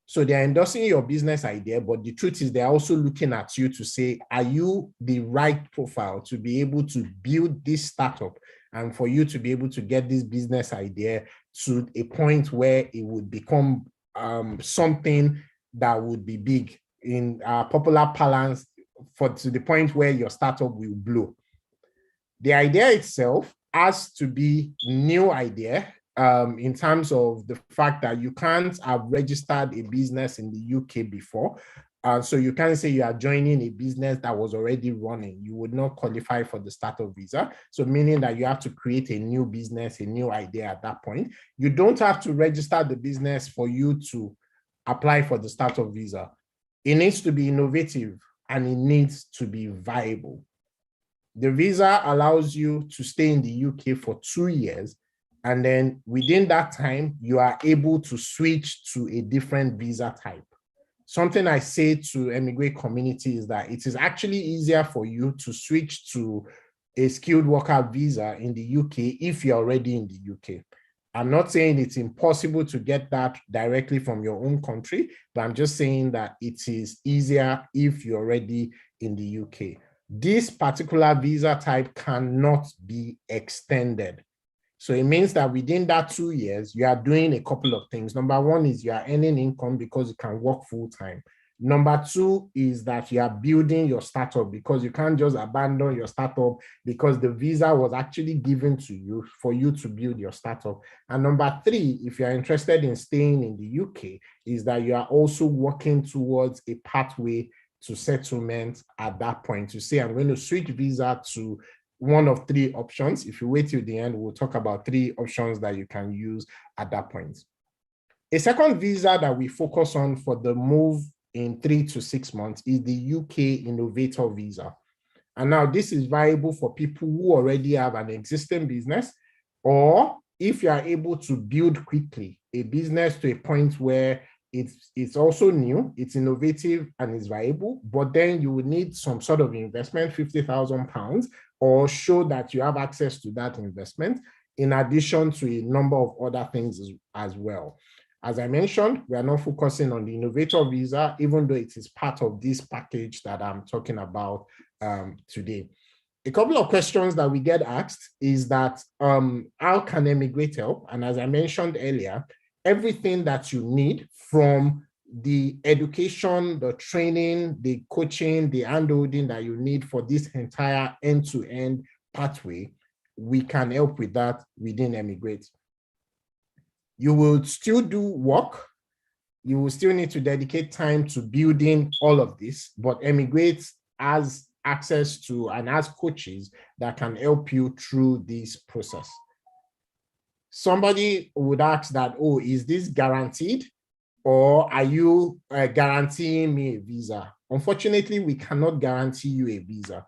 So they're endorsing your business idea, but the truth is they're also looking at you to say, are you the right profile to be able to build this startup and for you to be able to get this business idea to a point where it would become something that would be big in popular parlance, to the point where your startup will blow. The idea itself has to be new idea in terms of the fact that you can't have registered a business in the UK before. So you can't say you are joining a business that was already running. You would not qualify for the startup visa. So meaning that you have to create a new business, a new idea at that point. You don't have to register the business for you to apply for the startup visa. It needs to be innovative and it needs to be viable. The visa allows you to stay in the UK for 2 years. And then within that time, you are able to switch to a different visa type. Something I say to eMigr8 community is that it is actually easier for you to switch to a skilled worker visa in the UK if you're already in the UK. I'm not saying it's impossible to get that directly from your own country, but I'm just saying that it is easier if you're already in the UK. This particular visa type cannot be extended. So it means that within that 2 years, you are doing a couple of things. Number one is you are earning income because you can work full time. Number two is that you are building your startup, because you can't just abandon your startup because the visa was actually given to you for you to build your startup. And number three, if you're interested in staying in the UK, is that you are also working towards a pathway to settlement at that point. To say, I'm going to switch visa to one of 3 options. If you wait till the end, we'll talk about 3 options that you can use at that point. A second visa that we focus on for the move in 3 to 6 months is the UK Innovator Visa. And now this is viable for people who already have an existing business, or if you are able to build quickly a business to a point where it's also new, it's innovative, and it's viable, but then you would need some sort of investment, £50,000, or show that you have access to that investment, in addition to a number of other things as well. As I mentioned, we are not focusing on the innovator visa, even though it is part of this package that I'm talking about today. A couple of questions that we get asked is that how can eMigr8 help? And as I mentioned earlier, everything that you need, from the education, the training, the coaching, the handholding that you need for this entire end-to-end pathway, we can help with that within eMigr8. You will still do work. You will still need to dedicate time to building all of this, but eMigr8 has access to and has coaches that can help you through this process. Somebody would ask that, oh, is this guaranteed? Or are you guaranteeing me a visa? Unfortunately, we cannot guarantee you a visa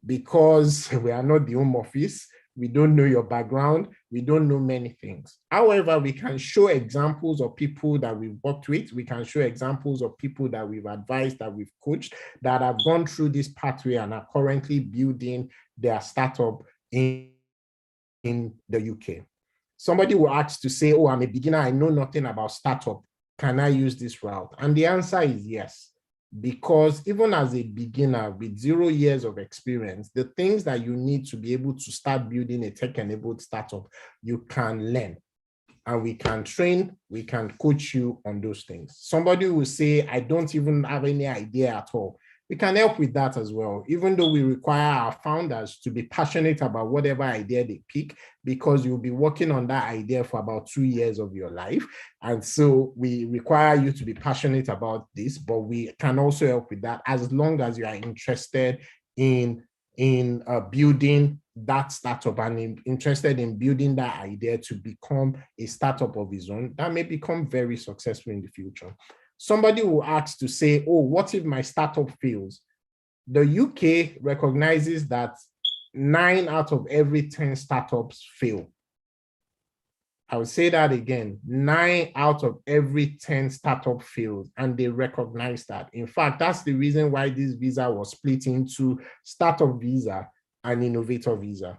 because we are not the Home Office. We don't know your background. We don't know many things. However, we can show examples of people that we've worked with. We can show examples of people that we've advised, that we've coached, that have gone through this pathway and are currently building their startup in the UK. Somebody will ask to say, oh, I'm a beginner, I know nothing about startup. Can I use this route? And the answer is yes, because even as a beginner with 0 years of experience, the things that you need to be able to start building a tech-enabled startup, you can learn. And we can train, we can coach you on those things. Somebody will say, I don't even have any idea at all. We can help with that as well, even though we require our founders to be passionate about whatever idea they pick, because you'll be working on that idea for about 2 years of your life. And so we require you to be passionate about this, but we can also help with that as long as you are interested in building that startup and interested in building that idea to become a startup of its own that may become very successful in the future. Somebody will ask to say, oh, what if my startup fails? The UK recognizes that 9 out of every 10 startups fail. I will say that again, 9 out of every 10 startup fails, and they recognize that. In fact, that's the reason why this visa was split into startup visa and innovator visa.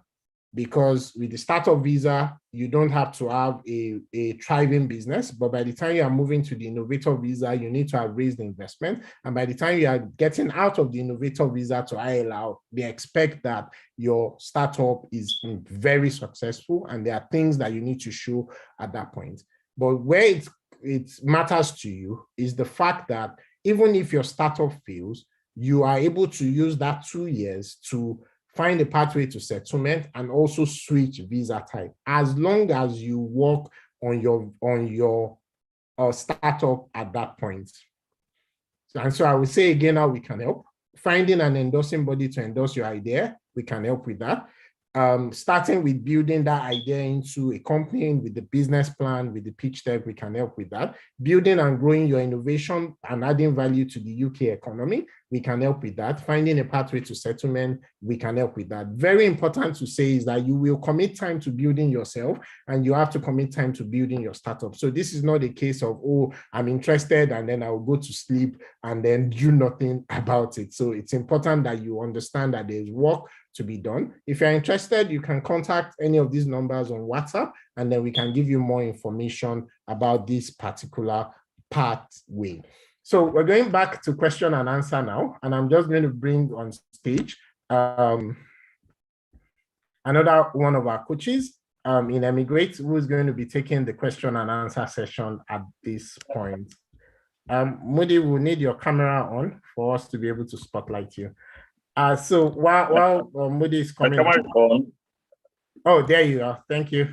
because with the startup visa, you don't have to have a thriving business. But by the time you are moving to the innovator visa, you need to have raised the investment. And by the time you are getting out of the innovator visa to ILR, they expect that your startup is very successful. And there are things that you need to show at that point. But where it matters to you is the fact that even if your startup fails, you are able to use that 2 years to find a pathway to settlement and also switch visa type, as long as you work on your startup at that point. And so I would say again, how we can help. Finding an endorsing body to endorse your idea, we can help with that. Starting with building that idea into a company with the business plan, with the pitch deck, we can help with that. Building and growing your innovation and adding value to the UK economy, we can help with that. Finding a pathway to settlement, we can help with that. Very important to say is that you will commit time to building yourself and you have to commit time to building your startup. So this is not a case of, oh, I'm interested and then I'll go to sleep and then do nothing about it. So it's important that you understand that there's work to be done. If you're interested, you can contact any of these numbers on WhatsApp, and then we can give you more information about this particular pathway. So we're going back to question and answer now, and I'm just going to bring on stage another one of our coaches in eMigr8, who is going to be taking the question and answer session at this point. Moody, we'll need your camera on for us to be able to spotlight you. So while Moody is coming on. Oh, there you are. Thank you.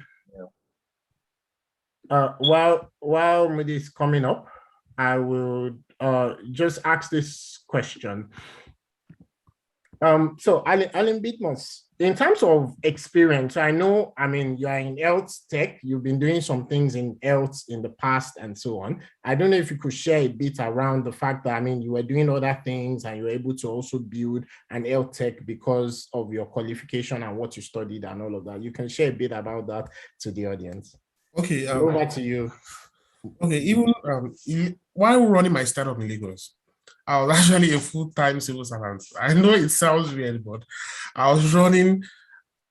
Yeah. While Moody is coming up, I will just ask this question. So Alim Bidmus, in terms of experience, I know, I mean, you are in health tech, you've been doing some things in health in the past and so on. I don't know if you could share a bit around the fact that, I mean, you were doing other things and you were able to also build an health tech because of your qualification and what you studied and all of that. You can share a bit about that to the audience. Okay. Over to you. Okay, even while running my startup in Lagos, I was actually a full-time civil servant. I know it sounds weird, but I was running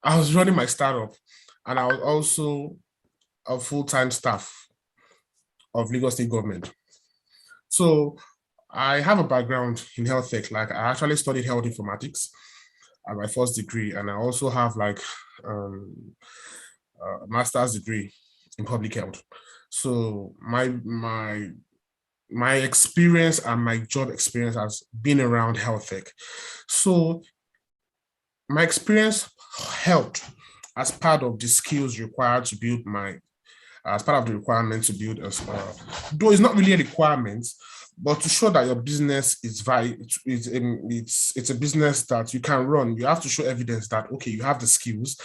my startup, and I was also a full-time staff of Lagos State government. So I have a background in health tech. Like, I actually studied health informatics at my first degree, and I also have like a master's degree in public health. So my experience and my job experience has been around health tech. So my experience helped as part of the skills required to build as part of the requirement to build a though it's not really a requirement, but to show that your business is it's a business that you can run, you have to show evidence that, okay, you have the skills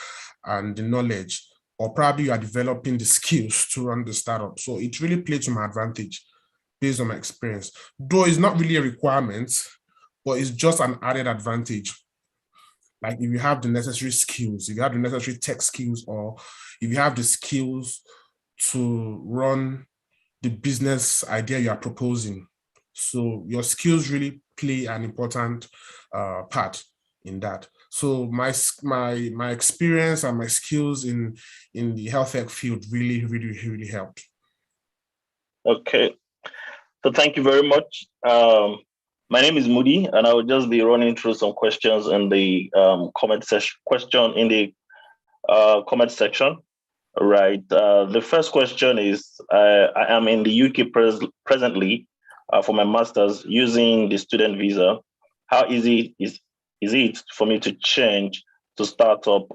and the knowledge, or probably you are developing the skills to run the startup. So it really played to my advantage based on my experience. Though it's not really a requirement, but it's just an added advantage. Like, if you have the necessary skills, if you have the necessary tech skills, or if you have the skills to run the business idea you are proposing. So your skills really play an important part in that. So my experience and my skills in the health tech field really helped. Okay. So thank you very much. My name is Moody, and I will just be running through some questions in the comment section. Right. The first question is: I am in the UK presently for my master's using the student visa. How easy is it for me to change to startup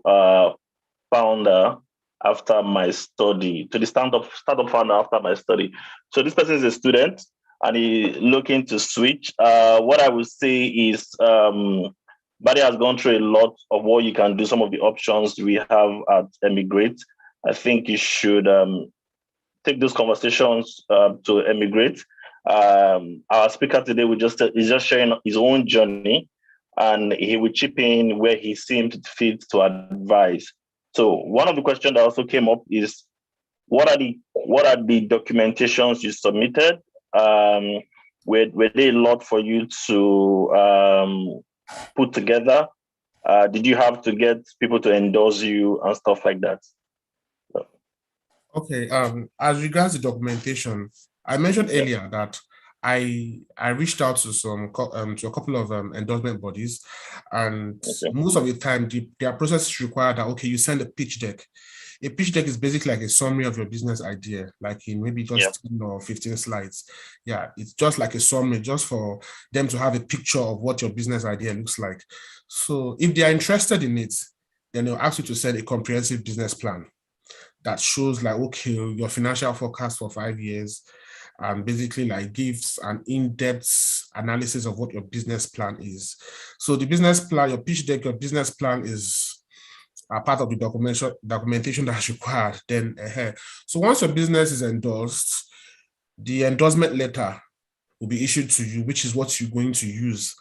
founder after my study, to the startup founder after my study? So this person is a student and he's looking to switch. What I would say is, Buddy has gone through a lot of what you can do, some of the options we have at eMigr8. I think you should take those conversations to eMigr8. Our speaker today is just sharing his own journey, and he will chip in where he seemed fit to advise. So one of the questions that also came up is, what are the documentations you submitted? Were they a lot for you to put together? Did you have to get people to endorse you and stuff like that? Okay, as regards the documentation, I mentioned earlier that I reached out to to a couple of endorsement bodies, and most of the time their process require that, okay, you send a pitch deck. A pitch deck is basically like a summary of your business idea, like in maybe just 10 or 15 slides. Yeah, it's just like a summary, just for them to have a picture of what your business idea looks like. So if they are interested in it, then they'll ask you to send a comprehensive business plan that shows like, okay, your financial forecast for 5 years, and basically like gives an in-depth analysis of what your business plan is. So the business plan, your pitch deck, your business plan is a part of the documentation that's required. Then, so once your business is endorsed, the endorsement letter will be issued to you, which is what you're going to use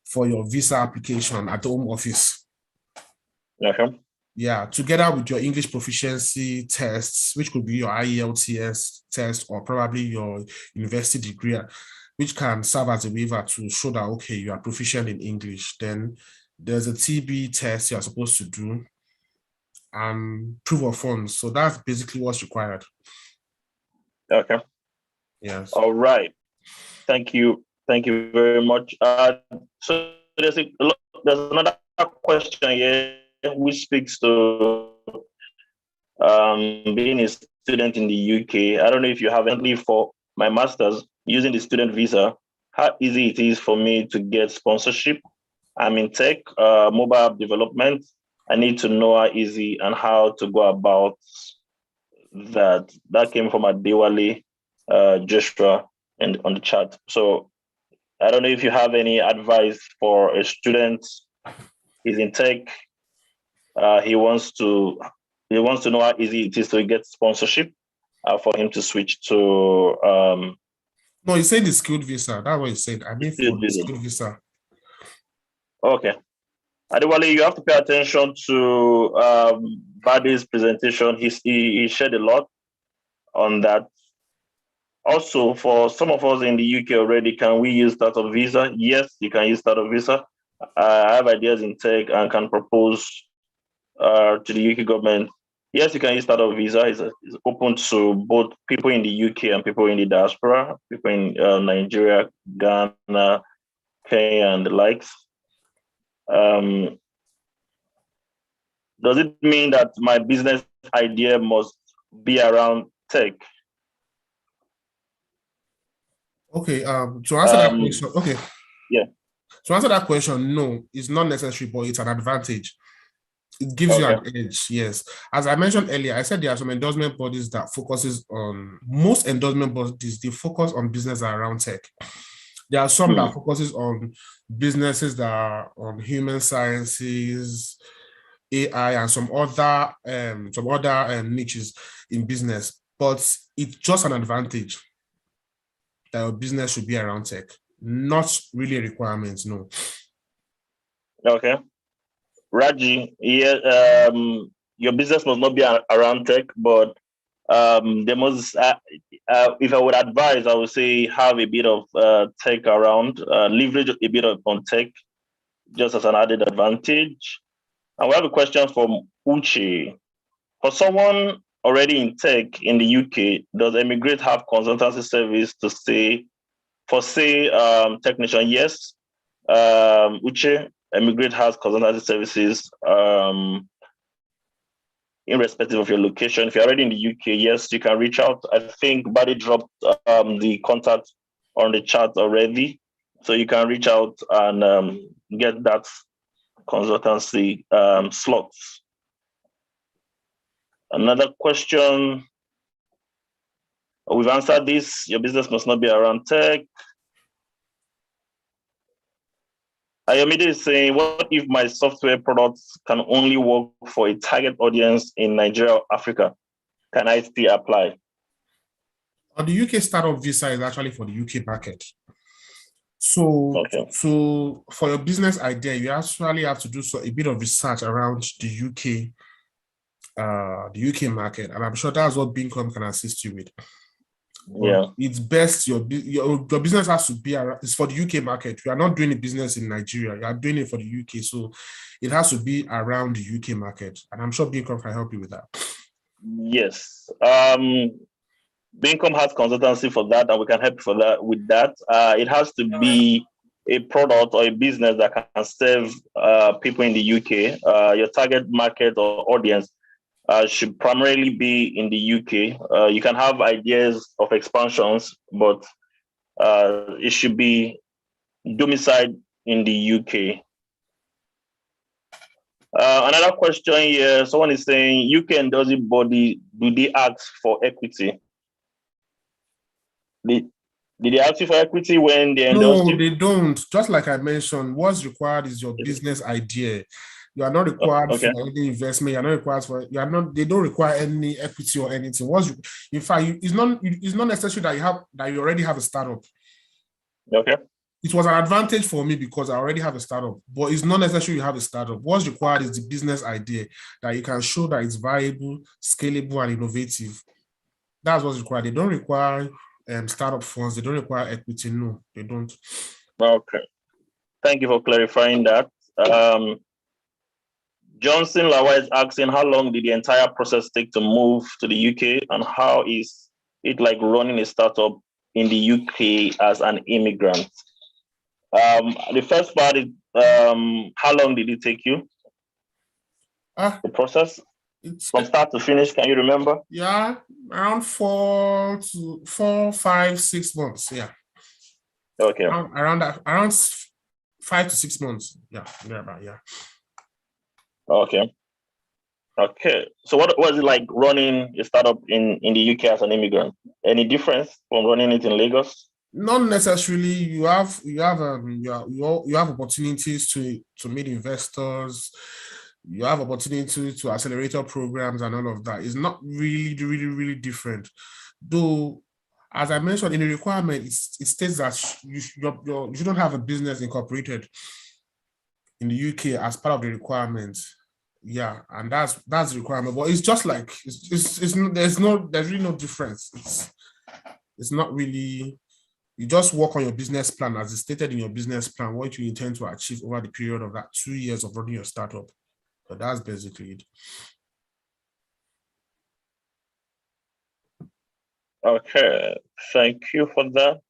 for your visa application at the home office. Okay. Yeah, together with your English proficiency tests, which could be your IELTS test or probably your university degree, which can serve as a waiver to show that, okay, you are proficient in English. Then there's a TB test you're supposed to do, and proof of funds. So that's basically what's required. Okay. Yes. All right. Thank you. Thank you very much. So there's another question here which speaks to being a student in the UK. I don't know if you have any for my master's using the student visa, how easy it is for me to get sponsorship. I'm in tech, mobile app development. I need to know how easy and how to go about that. That came from Adewale Joshua and on the chat. So I don't know if you have any advice for a student. He's in tech. He wants to know how easy it is to get sponsorship for him to switch to. No, he said the skilled visa. That's what he said. I mean, for the skilled visa. Okay. Adewale, you have to pay attention to Badi's presentation. He shared a lot on that. Also, for some of us in the UK already, can we use startup visa? Yes, you can use startup visa. I have ideas in tech and can propose to the UK government. Yes, you can use startup visa. It's open to both people in the UK and people in the diaspora, people in Nigeria, Ghana, Kenya, and the likes. Does it mean that my business idea must be around tech? Okay, to answer that question, okay. Yeah. To answer that question, no, it's not necessary, but it's an advantage. It gives you an edge, yes. As I mentioned earlier, I said there are some endorsement bodies that focuses on, most endorsement bodies, they focus on business around tech. There are some that focuses on businesses that are on human sciences, AI, and some other niches in business, but it's just an advantage that your business should be around tech, not really a requirement, no. Okay. Raji, yeah, your business must not be around tech, but there must, if I would advise, I would say have a bit of tech around, leverage a bit on tech, just as an added advantage. And we have a question from Uche. For someone already in tech in the UK, does eMigr8 have consultancy service to say technician? Yes. Uche, eMigr8 has consultancy services irrespective of your location. If you're already in the UK, yes, you can reach out. I think Badi dropped the contact on the chat already. So you can reach out and get that consultancy slots. Another question. We've answered this. Your business must not be around tech. Ayomide is saying, what if my software products can only work for a target audience in Nigeria or Africa? Can I still apply? The UK startup visa is actually for the UK market. So, so for your business idea, you actually have to do a bit of research around the UK market, and I'm sure that's what Bincom can assist you with. Yeah. It's best your business has to be around, it's for the UK market. We are not doing a business in Nigeria. You are doing it for the UK. So it has to be around the UK market. And I'm sure Beacom can help you with that. Yes. Beacom has consultancy for that, and we can help you for that with that. It has to be a product or a business that can serve people in the UK. Your target market or audience should primarily be in the UK. You can have ideas of expansions, but it should be domiciled in the UK. Another question here, someone is saying, UK endorsing body, do they ask for equity? Did they ask you for equity when they endorsed you? No, they don't. Just like I mentioned, what's required is your business idea. You are not required for any investment. You're not required for. You are not. They don't require any equity or anything. In fact, it's not necessary that you already have a startup. Okay. It was an advantage for me because I already have a startup, but it's not necessary you have a startup. What's required is the business idea that you can show that it's viable, scalable, and innovative. That's what's required. They don't require startup funds. They don't require equity. No, they don't. Okay. Thank you for clarifying that. Johnson Lawa is asking, how long did the entire process take to move to the UK, and how is it like running a startup in the UK as an immigrant? The first part is, how long did it take you? The process from start to finish, can you remember? Yeah, around 4 to 4, 5, 6 months. Yeah. Okay. Around 5 to 6 months. Yeah, yeah. Okay. Okay. So what was it like running a startup in the UK as an immigrant? Any difference from running it in Lagos? Not necessarily. You have opportunities to meet investors. You have opportunity to accelerator programs and all of that. It's not really different. Though, as I mentioned in the requirement, it states that you shouldn't have a business incorporated in the UK as part of the requirement. Yeah, and that's the requirement. But it's just like there's really no difference. It's not really. You just work on your business plan as it's stated in your business plan, what you intend to achieve over the period of that 2 years of running your startup. So that's basically it. Okay, thank you for that.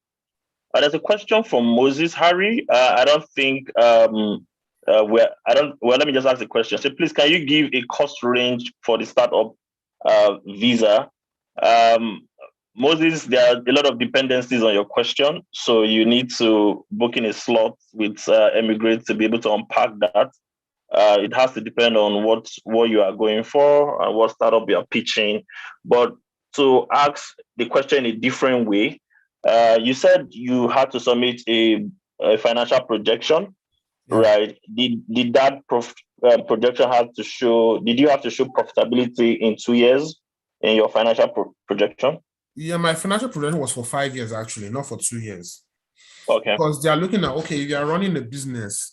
There's a question from Moses Harry. I don't think let me just ask the question. So please, can you give a cost range for the startup visa? Moses, there are a lot of dependencies on your question, so you need to book in a slot with eMigr8 to be able to unpack that. It has to depend on what you are going for and what startup you are pitching. But to ask the question in a different way, you said you had to submit a financial projection, right? Did that projection have to show? Did you have to show profitability in 2 years in your financial projection? Yeah, my financial projection was for 5 years actually, not for 2 years. Okay. Because they are looking at, okay, if you are running a business,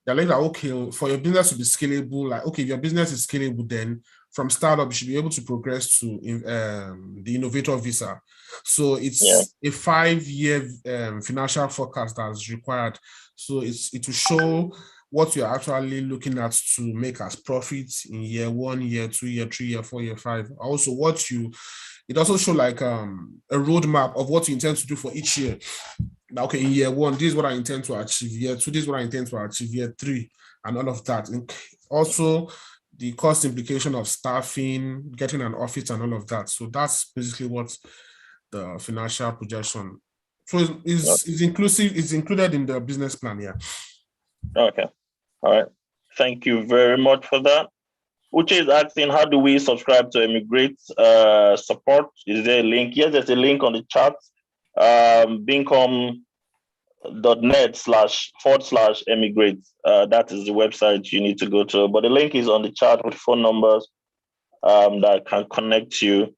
they're like, okay, for your business to be scalable, like, okay, if your business is scalable, then from startup, you should be able to progress to the innovator visa. So it's a 5-year financial forecast that's required. So it will show what you're actually looking at to make as profits in year 1, year 2, year 3, year 4, year 5. Also, it also show like a roadmap of what you intend to do for each year. Okay, in year 1, this is what I intend to achieve. Year 2, this is what I intend to achieve. Year 3, and all of that. And also, the cost implication of staffing, getting an office, and all of that. So that's basically what the financial projection. So it's inclusive. It's included in the business plan. Yeah. Okay. All right. Thank you very much for that. Uche is asking, how do we subscribe to eMigr8 support? Is there a link? Yes, there's a link on the chat. Beacom.net//eMigr8. That is the website you need to go to. But the link is on the chat with phone numbers that can connect you.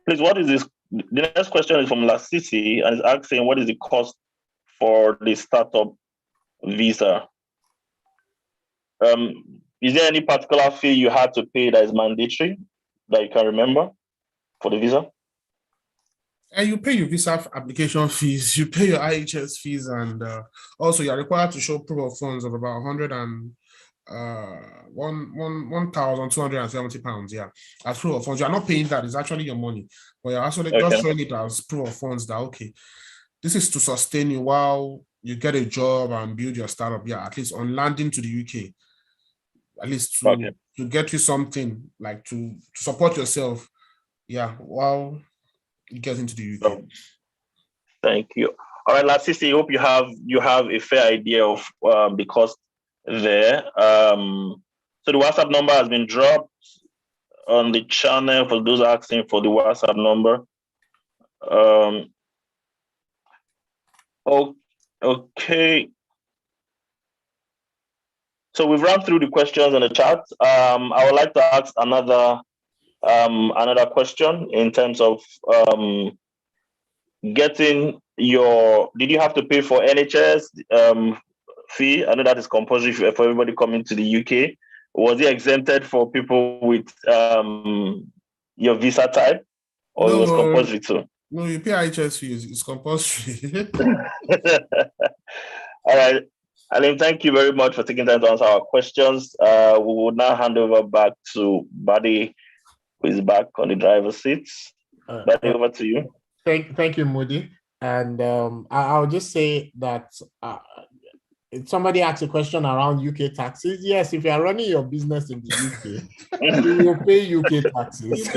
Please, what is this? The next question is from Lasisi and is asking, what is the cost for the startup visa? Is there any particular fee you had to pay that is mandatory that you can remember for the visa? And you pay your visa application fees, you pay your IHS fees, and also you're required to show proof of funds of about 1,270 pounds. Yeah, as proof of funds. You are not paying that; it's actually your money, but you're actually just Okay. showing it as proof of funds. That okay, this is to sustain you while you get a job and build your startup. Yeah, at least on landing to the UK, at least Okay. to get you something like to support yourself. Yeah, while you get into the UK. So, thank you. All right, Lasisi, I hope you have a fair idea of the cost there. So the WhatsApp number has been dropped on the channel for those asking for the WhatsApp number. Okay. So we've run through the questions on the chat. I would like to ask another question in terms of getting your. Did you have to pay for NHS fee? I know that is compulsory for everybody coming to the UK. Was it exempted for people with your visa type, or it was compulsory too? No, you pay IHS fees. It's compulsory. All right. Alim, thank you very much for taking time to answer our questions. We will now hand over back to Buddy, who is back on the driver's seat. Buddy, over to you. Thank you, Moody. And I'll just say that somebody asked a question around UK taxes. Yes, if you are running your business in the UK, you will pay UK taxes.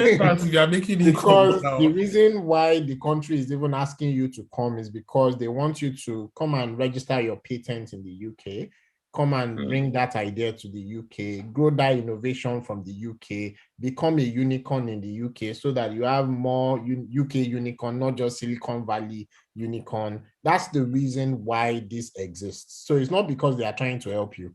You are making because the reason why the country is even asking you to come is because they want you to come and register your patent in the UK, come and bring that idea to the UK, grow that innovation from the UK, become a unicorn in the UK so that you have more UK unicorn, not just Silicon Valley unicorn. That's the reason why this exists. So it's not because they are trying to help you.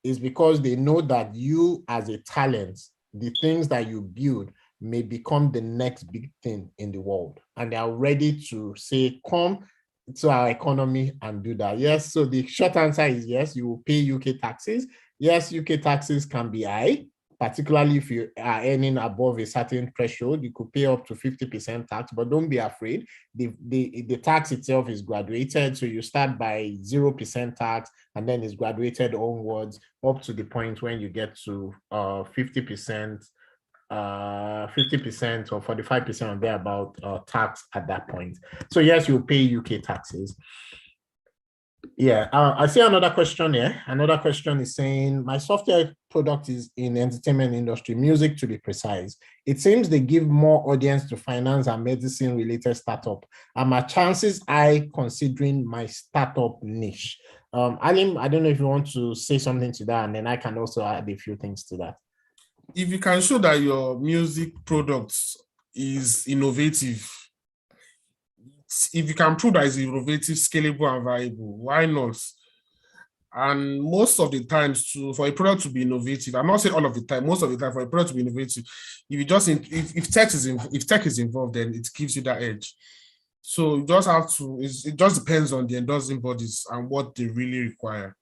It's because they know that you as a talent, the things that you build may become the next big thing in the world. And they are ready to say, come to our economy and do that. Yes, so the short answer is yes, you will pay UK taxes. Yes, UK taxes can be high, particularly if you are earning above a certain threshold. You could pay up to 50% tax, but don't be afraid. The tax itself is graduated. So you start by 0% tax, and then it's graduated onwards up to the point when you get to 50%, 50% or 45% or thereabout tax at that point. So yes, you pay UK taxes. Yeah, I see another question here. Another question is saying, my software product is in entertainment industry, music to be precise. It seems they give more audience to finance and medicine related startup. Are my chances high considering my startup niche? Alim, I don't know if you want to say something to that, and then I can also add a few things to that. If you can show that your music product is innovative, if you can prove that it's innovative, scalable, and viable, why not? And most of the times, for a product to be innovative, I'm not saying all of the time, most of the time, for a product to be innovative, if you just if tech is involved, then it gives you that edge. So you just have to. It just depends on the endorsing bodies and what they really require.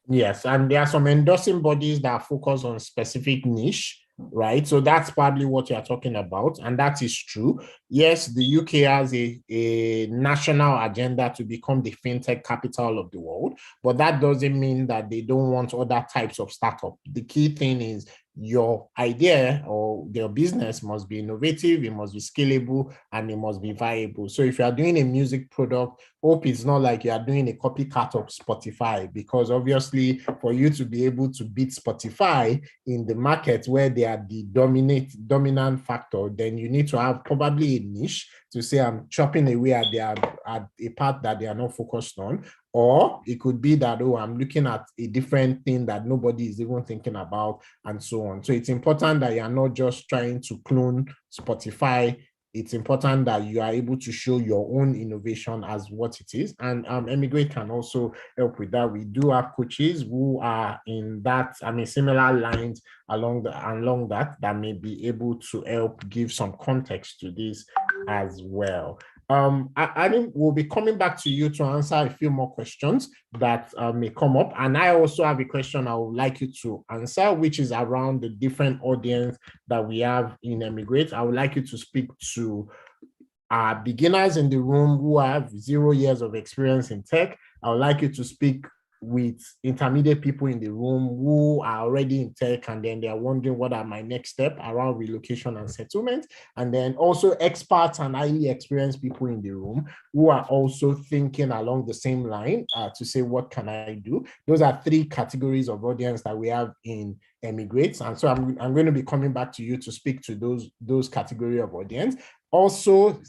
Yes, and there are some endorsing bodies that focus on specific niche, right? So that's probably what you're talking about, and that is true. Yes, the UK has a national agenda to become the fintech capital of the world, but that doesn't mean that they don't want other types of startup. The key thing is your idea or your business must be innovative, it must be scalable, and it must be viable. So if you are doing a music product, hope it's not like you are doing a copycat of Spotify, because obviously for you to be able to beat Spotify in the market where they are the dominant factor, then you need to have probably a niche to say I'm chopping away at a part that they are not focused on. Or it could be that, oh, I'm looking at a different thing that nobody is even thinking about, and so on. So it's important that you are not just trying to clone Spotify. It's important that you are able to show your own innovation as what it is. And eMigr8 can also help with that. We do have coaches who are in that, similar lines along that may be able to help give some context to this as well. I think we'll be coming back to you to answer a few more questions that may come up. And I also have a question I would like you to answer, which is around the different audience that we have in eMigr8. I would like you to speak to are beginners in the room who have 0 years of experience in tech, I would like you to speak with intermediate people in the room who are already in tech, and then they're wondering what are my next step around relocation and settlement. And then also experts and highly experienced people in the room who are also thinking along the same line to say, what can I do? Those are 3 categories of audience that we have in eMigr8. And so I'm going to be coming back to you to speak to those category of audience. Also,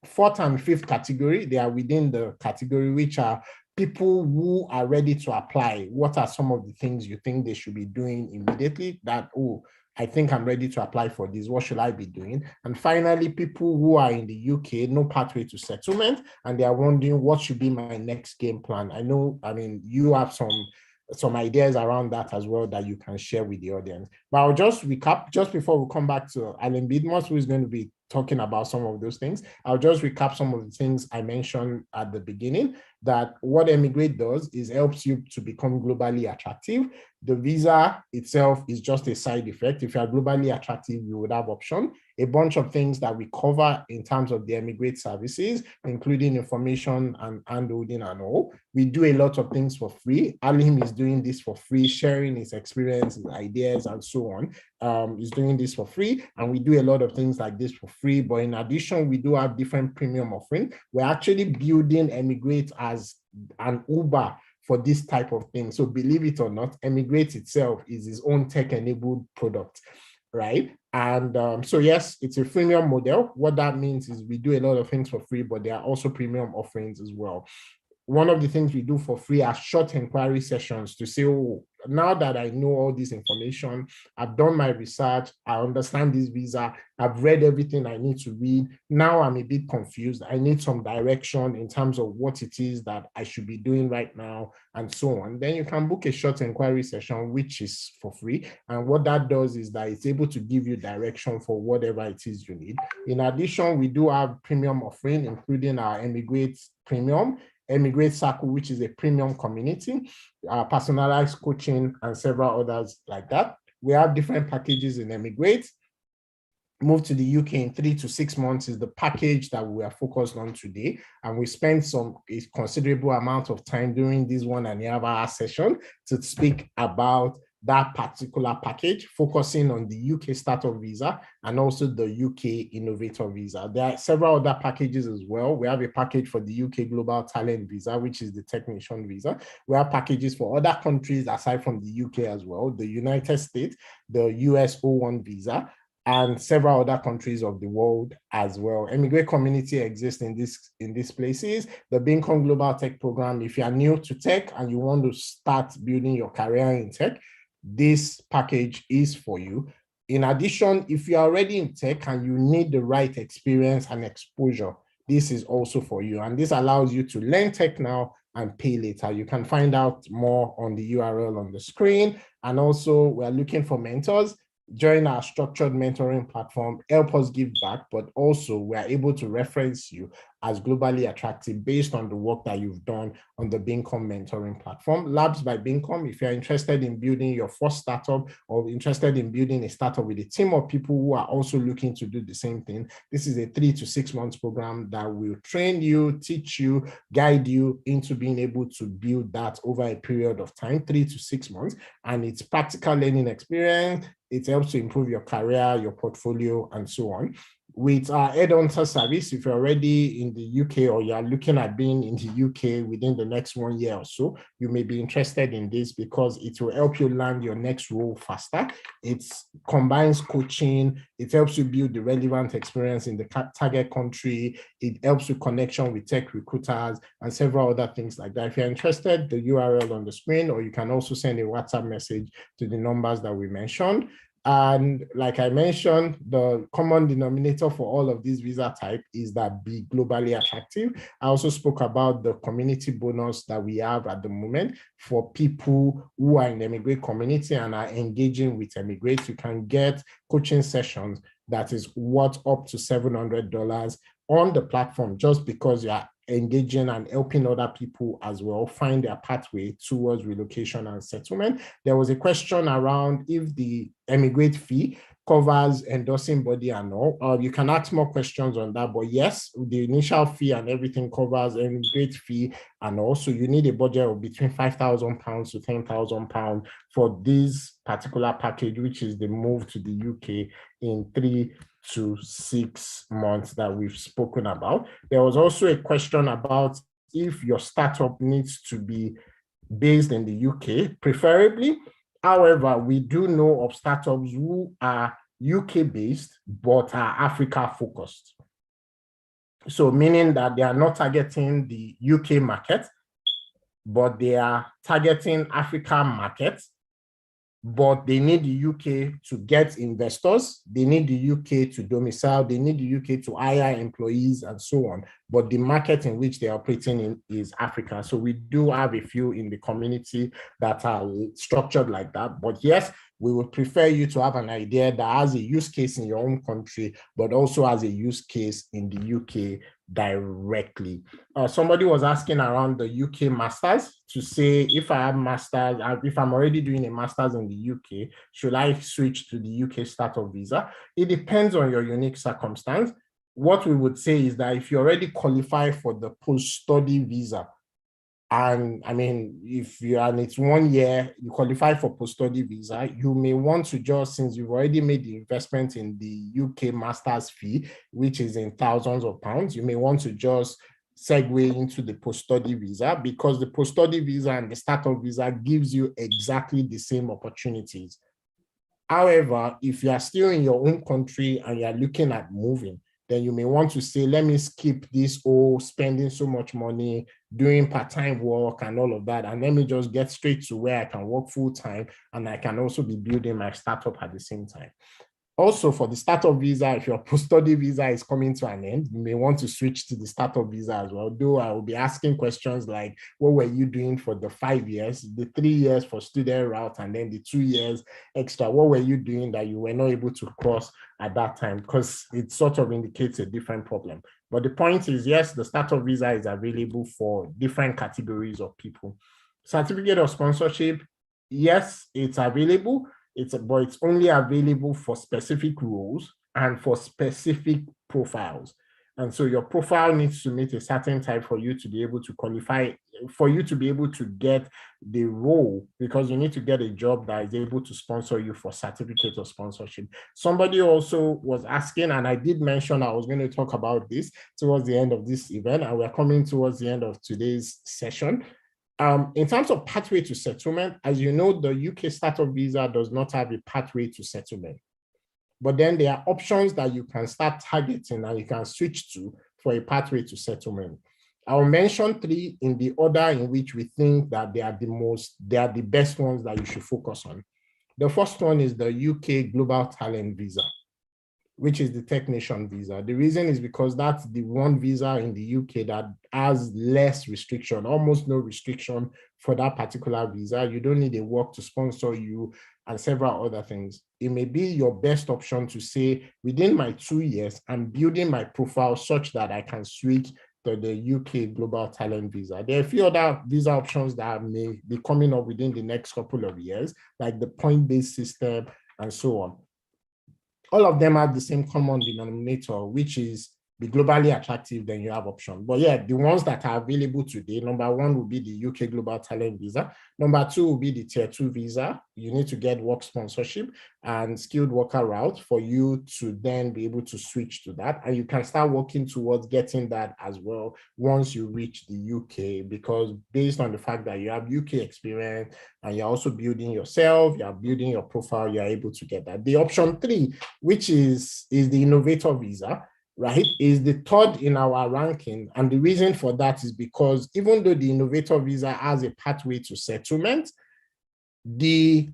4th and 5th category, they are within the category which are people who are ready to apply. What are some of the things you think they should be doing immediately that, oh, I think I'm ready to apply for this. What should I be doing? And finally, people who are in the UK, no pathway to settlement, and they are wondering what should be my next game plan. I mean, you have some ideas around that as well that you can share with the audience. But I'll just recap, just before we come back to Alim Bidmus, who is going to be talking about some of those things. I'll just recap some of the things I mentioned at the beginning, that what eMigr8 does is helps you to become globally attractive. The visa itself is just a side effect. If you are globally attractive, you would have option. A bunch of things that we cover in terms of the eMigr8 services, including information and handholding and all. We do a lot of things for free. Alim is doing this for free, sharing his experience, his ideas, and so on. Is doing this for free, and we do a lot of things like this for free. But in addition, we do have different premium offerings. We're actually building eMigr8 as an Uber for this type of thing. So believe it or not, eMigr8 itself is its own tech-enabled product, right? And so yes, it's a freemium model. What that means is we do a lot of things for free, but there are also premium offerings as well. One of the things we do for free are short inquiry sessions to say, oh, now that I know all this information, I've done my research, I understand this visa, I've read everything I need to read. Now I'm a bit confused. I need some direction in terms of what it is that I should be doing right now, and so on. Then you can book a short inquiry session, which is for free. And what that does is that it's able to give you direction for whatever it is you need. In addition, we do have premium offering, including our eMigr8 Premium, eMigr8 Circle, which is a premium community, personalized coaching, and several others like that. We have different packages in eMigr8. Move to the UK in 3 to 6 months is the package that we are focused on today. And we spent a considerable amount of time during this 1.5 hour session to speak about that particular package, focusing on the UK startup visa and also the UK innovator visa. There are several other packages as well. We have a package for the UK global talent visa, which is the technician visa. We have packages for other countries aside from the UK as well, the United States, the US O1 visa, and several other countries of the world as well. eMigr8 community exists in these places. The Beacon Global Tech Program, if you are new to tech and you want to start building your career in tech, this package is for you. In addition, if you're already in tech and you need the right experience and exposure, this is also for you. And this allows you to learn tech now and pay later. You can find out more on the URL on the screen. And also, we're looking for mentors. Join our structured mentoring platform, help us give back, but also we are able to reference you as globally attractive based on the work that you've done on the Beacon mentoring platform. Labs by Beacon, if you're interested in building your first startup or interested in building a startup with a team of people who are also looking to do the same thing, this is a 3 to 6 months program that will train you, teach you, guide you into being able to build that over a period of time, 3 to 6 months. And it's practical learning experience. It helps to improve your career, your portfolio, and so on. With our headhunter service, if you're already in the UK or you're looking at being in the UK within the next 1 year or so, you may be interested in this because it will help you land your next role faster. It combines coaching. It helps you build the relevant experience in the target country. It helps you connection with tech recruiters and several other things like that. If you're interested, the URL on the screen, or you can also send a WhatsApp message to the numbers that we mentioned. And like I mentioned, the common denominator for all of these visa type is that be globally attractive. I also spoke about the community bonus that we have at the moment for people who are in the eMigr8 community and are engaging with eMigr8. You can get coaching sessions that is worth up to $700 on the platform just because you are engaging and helping other people as well find their pathway towards relocation and settlement. There was a question around if the eMigr8 fee covers endorsing body and all. You can ask more questions on that, but yes, the initial fee and everything covers eMigr8 fee, and also you need a budget of between £5,000 to £10,000 for this particular package, which is the move to the UK in 3 to 6 months that we've spoken about. There was also a question about if your startup needs to be based in the UK, preferably. However, we do know of startups who are UK-based, but are Africa-focused. So meaning that they are not targeting the UK market, but they are targeting African markets, but they need the UK to get investors, they need the UK to domicile, they need the UK to hire employees and so on. But the market in which they're operating in is Africa. So we do have a few in the community that are structured like that. But yes, we would prefer you to have an idea that has a use case in your own country, but also has a use case in the UK directly. Somebody was asking around the UK masters to say, if I have masters, if I'm already doing a masters in the UK, should I switch to the UK startup visa? It depends on your unique circumstance. What we would say is that if you already qualify for the post-study visa, and I mean, if you and it's 1 year, you qualify for post-study visa, you may want to just, since you've already made the investment in the UK master's fee, which is in thousands of pounds, you may want to just segue into the post-study visa, because the post-study visa and the startup visa gives you exactly the same opportunities. However, if you are still in your own country and you are looking at moving, then you may want to say, let me skip this whole spending so much money, doing part-time work and all of that, and let me just get straight to where I can work full-time and I can also be building my startup at the same time. Also, for the startup visa, if your post-study visa is coming to an end, you may want to switch to the startup visa as well. Though I will be asking questions like, what were you doing for the 5 years, the 3 years for student route, and then the 2 years extra? What were you doing that you were not able to cross at that time? Because it sort of indicates a different problem. But the point is, yes, the startup visa is available for different categories of people. Certificate of sponsorship, yes, it's available. But it's only available for specific roles and for specific profiles. And so your profile needs to meet a certain type for you to be able to qualify, for you to be able to get the role, because you need to get a job that is able to sponsor you for certificate of sponsorship. Somebody also was asking, and I did mention I was going to talk about this towards the end of this event, and we're coming towards the end of today's session. In terms of pathway to settlement, as you know, the UK startup visa does not have a pathway to settlement. But then there are options that you can start targeting and you can switch to for a pathway to settlement. I'll mention 3 in the order in which we think that they are the best ones that you should focus on. The first one is the UK Global Talent Visa, which is the Tech Nation visa. The reason is because that's the one visa in the UK that has less restriction, almost no restriction for that particular visa. You don't need a work to sponsor you and several other things. It may be your best option to say, within my 2 years, I'm building my profile such that I can switch to the UK Global Talent Visa. There are a few other visa options that may be coming up within the next couple of years, like the point-based system and so on. All of them have the same common denominator, which is be globally attractive, then you have option. But yeah, the ones that are available today, number 1 will be the UK Global Talent Visa. Number 2 will be the Tier 2 visa. You need to get work sponsorship and skilled worker route for you to then be able to switch to that. And you can start working towards getting that as well once you reach the UK, because based on the fact that you have UK experience and you're also building yourself, you're building your profile, you're able to get that. The option 3, which is the innovator visa, right, is the 3rd in our ranking. And the reason for that is because even though the innovator visa has a pathway to settlement, the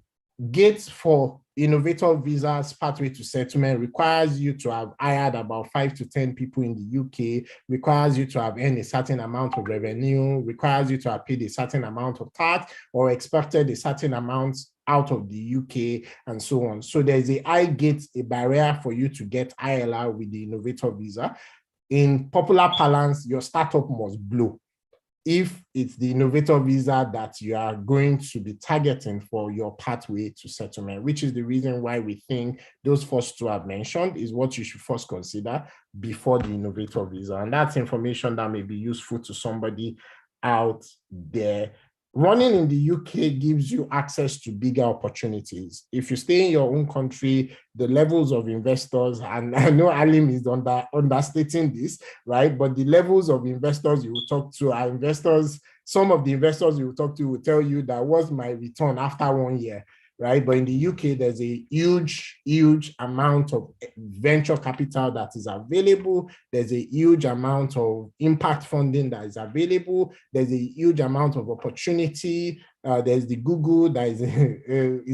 gates for innovator visa's pathway to settlement requires you to have hired about 5 to 10 people in the UK, requires you to have earned a certain amount of revenue, requires you to have paid a certain amount of tax or expected a certain amount out of the UK and so on. So there's a high gate, a barrier for you to get ILR with the innovator visa. In popular parlance, your startup must blow. if it's the innovator visa that you are going to be targeting for your pathway to settlement, which is the reason why we think those first two I've mentioned is what you should first consider before the innovator visa. And that's information that may be useful to somebody out there. Running in the UK gives you access to bigger opportunities. If you stay in your own country, the levels of investors, and I know Alim is understating this, right? But the levels of investors you will talk to are investors. Some of the investors you will talk to will tell you that what's my return after 1 year, right? But in the UK, there's a huge amount of venture capital that is available. There's a huge amount of impact funding that is available. There's a huge amount of opportunity. There's the Google that is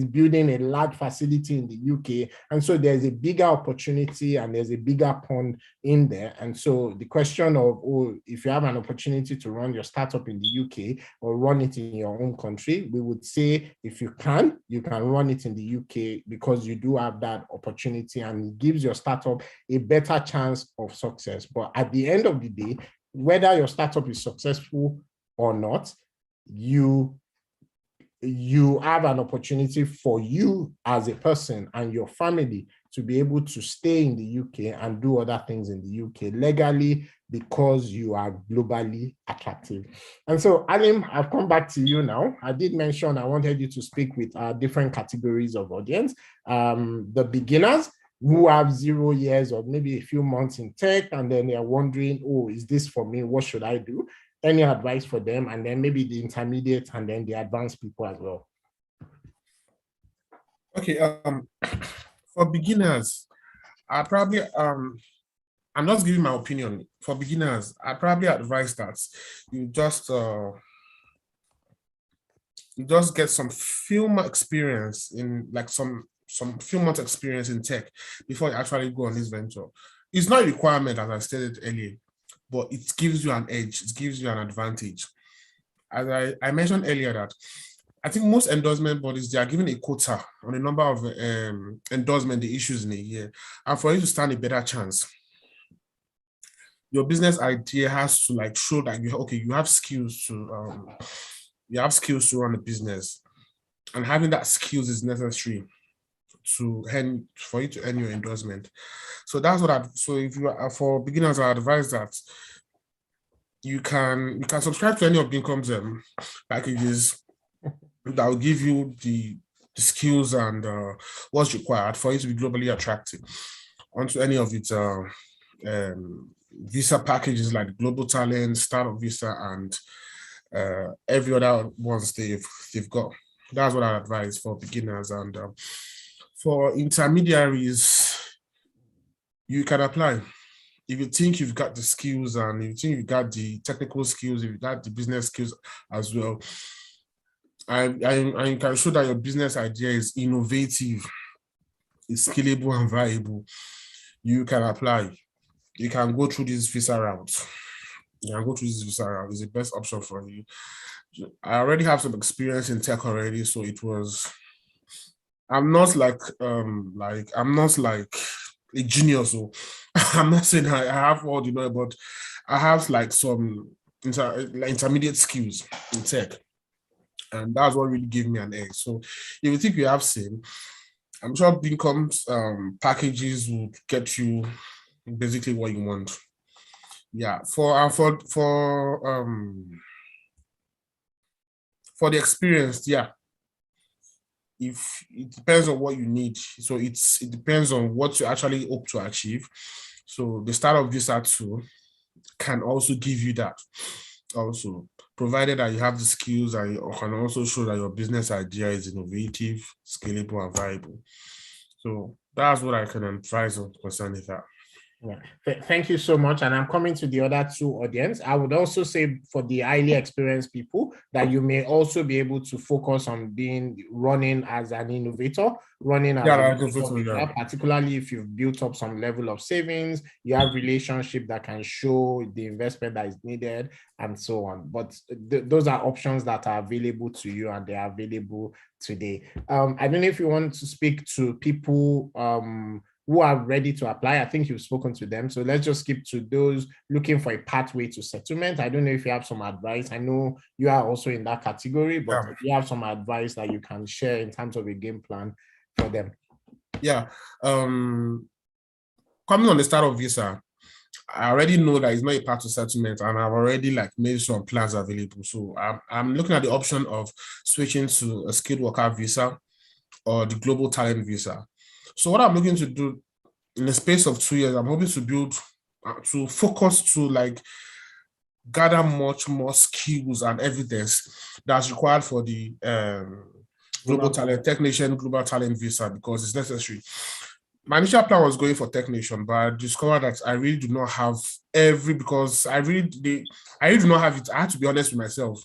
building a large facility in the UK. And so there's a bigger opportunity and there's a bigger pond in there. And so the question of, oh, if you have an opportunity to run your startup in the UK or run it in your own country, we would say if you can run it in the UK because you do have that opportunity and it gives your startup a better chance of success. But at the end of the day, whether your startup is successful or not, you have an opportunity for you as a person and your family to be able to stay in the UK and do other things in the UK legally because you are globally attractive. And so, Alim, I've come back to you now. I did mention I wanted you to speak with different categories of audience. The beginners who have 0 years or maybe a few months in tech, and then they're wondering, oh, is this for me? What should I do? Any advice for them? And then maybe the intermediate and then the advanced people as well. Okay, for beginners, I probably I'm just giving my opinion. For beginners, I probably advise that you just get some film experience in like some few months experience in tech before you actually go on this venture. It's not a requirement, as I stated earlier, but it gives you an edge, it gives you an advantage. As I mentioned earlier that I think most endorsement bodies, they are given a quota on the number of endorsement they issues in a year. And for you to stand a better chance, your business idea has to like show that you have skills to run a business. And having that skills is necessary for you to earn your endorsement. So that's what so if you are for beginners, I advise that you can subscribe to any of the incomes packages that will give you the skills and what's required for you to be globally attractive onto any of its visa packages like Global Talent, Startup Visa, and every other ones they've got. That's what I advise for beginners. And for intermediaries, you can apply. If you think you've got the skills and if you think you've got the technical skills, if you've got the business skills as well, and you can show that your business idea is innovative, is scalable and viable, you can apply. You can go through this visa route. It's the best option for you. I already have some experience in tech already, so I'm not like a genius. So I'm not saying I have all the know, but I have like some intermediate skills in tech. And that's what really gave me an edge. So if you think you have same, I'm sure Bincome's packages will get you basically what you want. Yeah, for the experience, yeah. If it depends on what you need, so it depends on what you actually hope to achieve. So the Startup Visa 2 can also give you that. Also, provided that you have the skills and you can also show that your business idea is innovative, scalable, and viable. So that's what I can advise on concerning that. Yeah. Thank you so much. And I'm coming to the other two audience. I would also say for the highly experienced people that you may also be able to focus on running as an innovator, particularly if you've built up some level of savings, you have relationship that can show the investment that is needed and so on. But those are options that are available to you and they are available today. I don't know if you want to speak to people who are ready to apply, I think you've spoken to them. So let's just skip to those looking for a pathway to settlement. I don't know if you have some advice. I know you are also in that category, but if you have some advice that you can share in terms of a game plan for them. Yeah. Coming on the start of visa, I already know that it's not a path to settlement, and I've already like made some plans available. So I'm looking at the option of switching to a skilled worker visa or the global talent visa. So what I'm looking to do in the space of 2 years, I'm hoping to build, to focus to like gather much more skills and evidence that's required for the global talent technician, global talent visa, because it's necessary. My initial plan was going for technician, but I discovered that I really do not have because I really do not have it. I have to be honest with myself.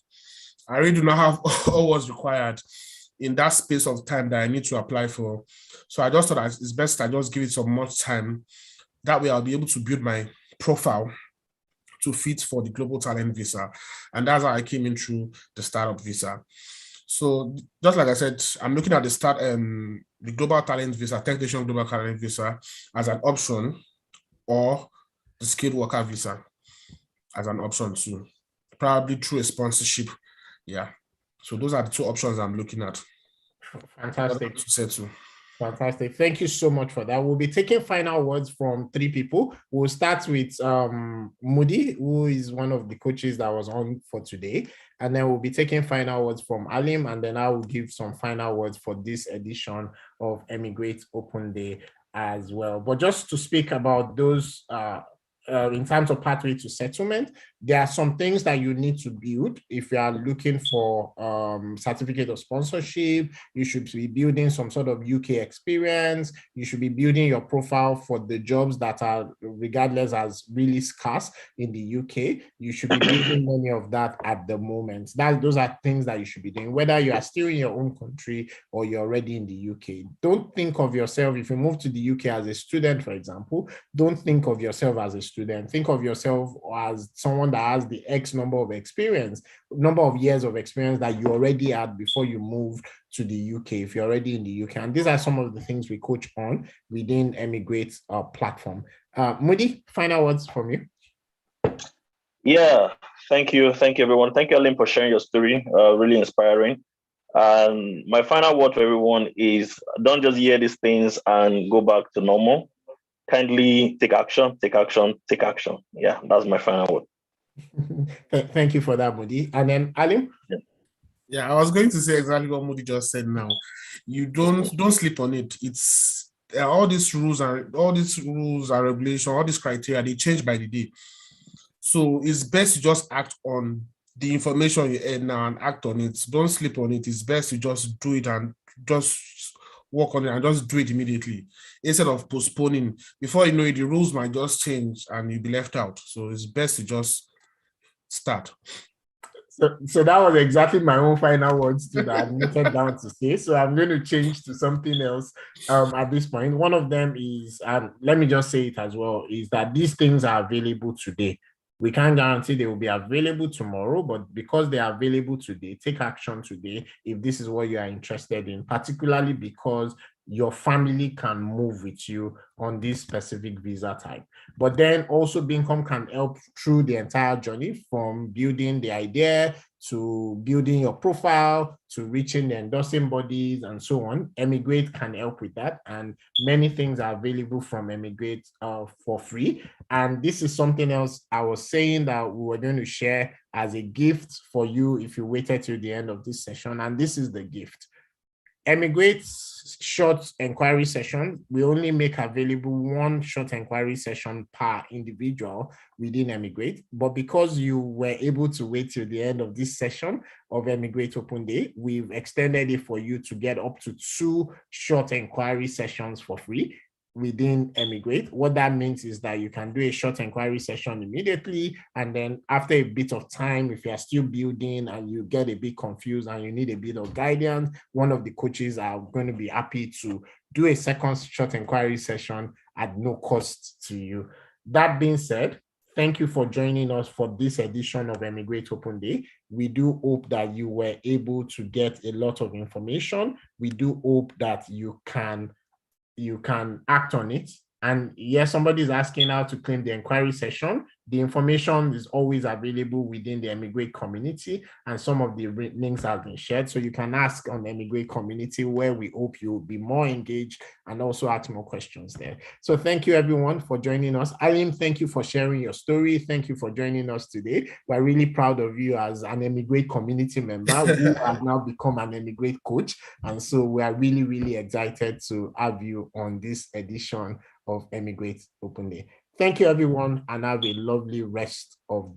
I really do not have all what's required in that space of time that I need to apply for. So I just thought that it's best I just give it some more time. That way I'll be able to build my profile to fit for the global talent visa. And that's how I came in through the startup visa. So just like I said, I'm looking at the global talent visa, technician global talent visa as an option, or the skilled worker visa as an option too, probably through a sponsorship. Yeah. So those are the two options I'm looking at. Fantastic. To Fantastic. Thank you so much for that. We'll be taking final words from 3 people. We'll start with Moody, who is one of the coaches that was on for today. And then we'll be taking final words from Alim, and then I will give some final words for this edition of eMigr8 Open Day as well. But just to speak about those in terms of pathway to settlement, there are some things that you need to build. If you are looking for certificate of sponsorship, you should be building some sort of UK experience. You should be building your profile for the jobs that are regardless as really scarce in the UK. You should be building many of that at the moment. Those are things that you should be doing, whether you are still in your own country or you're already in the UK. Don't think of yourself, if you move to the UK as a student, for example, don't think of yourself as a student. Think of yourself as someone that has the X number of years of experience that you already had before you moved to the UK, if you're already in the UK. And these are some of the things we coach on within eMigr8's platform. Moody, final words from you. Yeah, thank you. Thank you, everyone. Thank you, Alim, for sharing your story. Really inspiring. And my final word for everyone is don't just hear these things and go back to normal. Kindly take action, take action, take action. Yeah, that's my final word. Thank you for that, Moody. And then Alim? Yeah, I was going to say exactly what Moody just said now. You don't sleep on it. It's all these rules and regulations, all these criteria, they change by the day. So it's best to just act on the information you have now and act on it. Don't sleep on it. It's best to just do it and just work on it and just do it immediately instead of postponing. Before you know it, the rules might just change and you'll be left out. So it's best to just start. So that was exactly my own final words to that I noted down to say. So I'm going to change to something else at this point. One of them is, let me just say it as well, is that these things are available today. We can't guarantee they will be available tomorrow, but because they are available today, take action today if this is what you are interested in, particularly because your family can move with you on this specific visa type. But then also Bincom can help through the entire journey, from building the idea to building your profile to reaching the endorsing bodies and so on. eMigr8 can help with that, and many things are available from eMigr8 for free. And this is something else I was saying that we were going to share as a gift for you if you waited till the end of this session, and this is the gift. eMigr8's short inquiry session, we only make available 1 short inquiry session per individual within eMigr8. But because you were able to wait till the end of this session of eMigr8 Open Day, we've extended it for you to get up to 2 short inquiry sessions for free within eMigr8. What that means is that you can do a short inquiry session immediately, and then after a bit of time, if you are still building and you get a bit confused and you need a bit of guidance, one of the coaches are going to be happy to do a second short inquiry session at no cost to you. That being said, thank you for joining us for this edition of eMigr8 Open Day. We do hope that you were able to get a lot of information. We do hope that you can you can act on it. And yes, somebody's asking how to claim the inquiry session. The information is always available within the eMigr8 community, and some of the links have been shared. So you can ask on the eMigr8 community, where we hope you'll be more engaged and also ask more questions there. So thank you everyone for joining us. Alim, thank you for sharing your story. Thank you for joining us today. We're really proud of you as an eMigr8 community member who has now become an eMigr8 coach. And so we are really, really excited to have you on this edition of eMigr8 Open Day. Thank you, everyone, and have a lovely rest of the